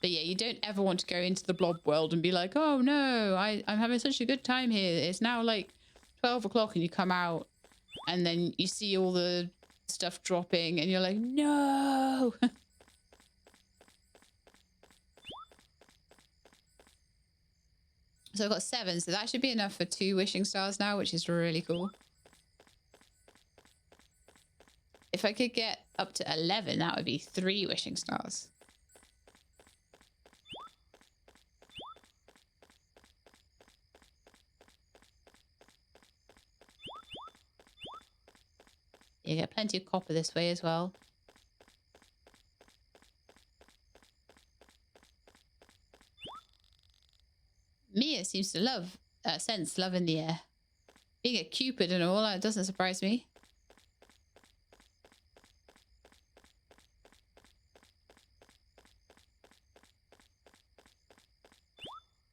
But yeah, you don't ever want to go into the blob world and be like, oh no, I'm having such a good time here. It's now like 12 o'clock and you come out and then you see all the stuff dropping and you're like, no. So I've got 7, so that should be enough for 2 wishing stars now, which is really cool. If I could get up to 11, that would be 3 wishing stars. You get plenty of copper this way as well. Mia seems to sense love in the air. Being a Cupid and all, that doesn't surprise me.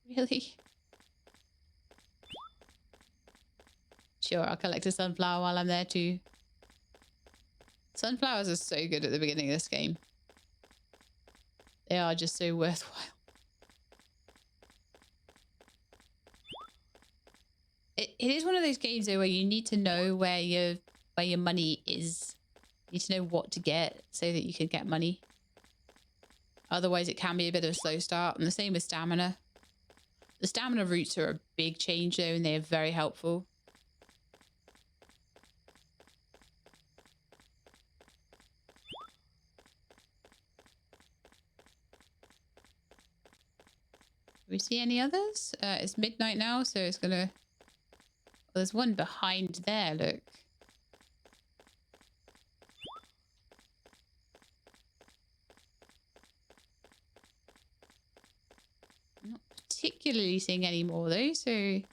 Really? Sure, I'll collect a sunflower while I'm there too. Sunflowers are so good at the beginning of this game. They are just so worthwhile. It is one of those games though where you need to know where your money is. You need to know what to get so that you can get money. Otherwise it can be a bit of a slow start. And the same with stamina. The stamina routes are a big change though, and they are very helpful. Do we see any others? It's midnight now, so it's gonna... Well, there's one behind there, look. I'm not particularly seeing any more though, so we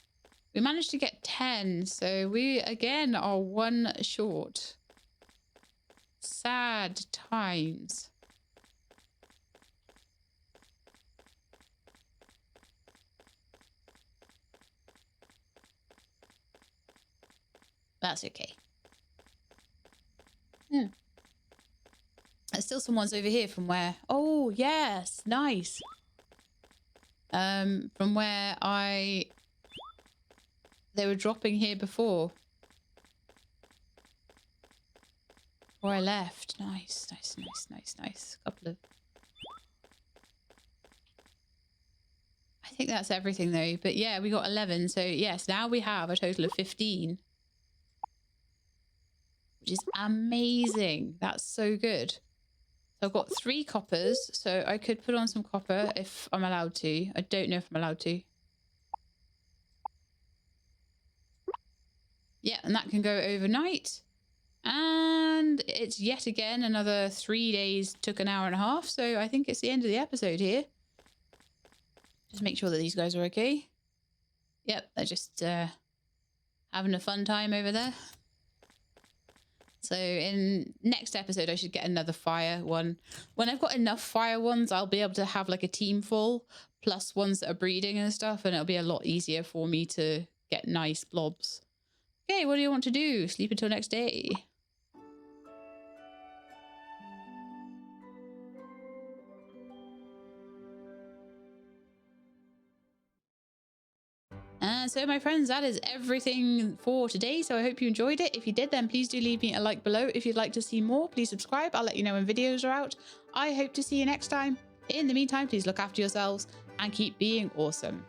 managed to get 10, so we again are one short. Sad times. That's okay. There's still some ones over here from where... Oh, yes. Nice. From where they were dropping here before. Before I left. Nice, nice, nice, nice, nice. Couple of... I think that's everything though. But yeah, we got 11. So yes, now we have a total of 15. Which is amazing. That's so good. So I've got 3 coppers, so I could put on some copper if I'm allowed to. I don't know if I'm allowed to. Yeah, and that can go overnight. And it's yet again another 3 days, took an hour and a half, so I think it's the end of the episode here. Just make sure that these guys are okay. Yep, they're just having a fun time over there. So in next episode, I should get another fire one. When I've got enough fire ones, I'll be able to have like a team full, plus ones that are breeding and stuff, and it'll be a lot easier for me to get nice blobs. Okay, what do you want to do? Sleep until next day. And so my friends, that is everything for today. So I hope you enjoyed it. If you did, then please do leave me a like below. If you'd like to see more, please subscribe. I'll let you know when videos are out. I hope to see you next time. In the meantime, please look after yourselves and keep being awesome.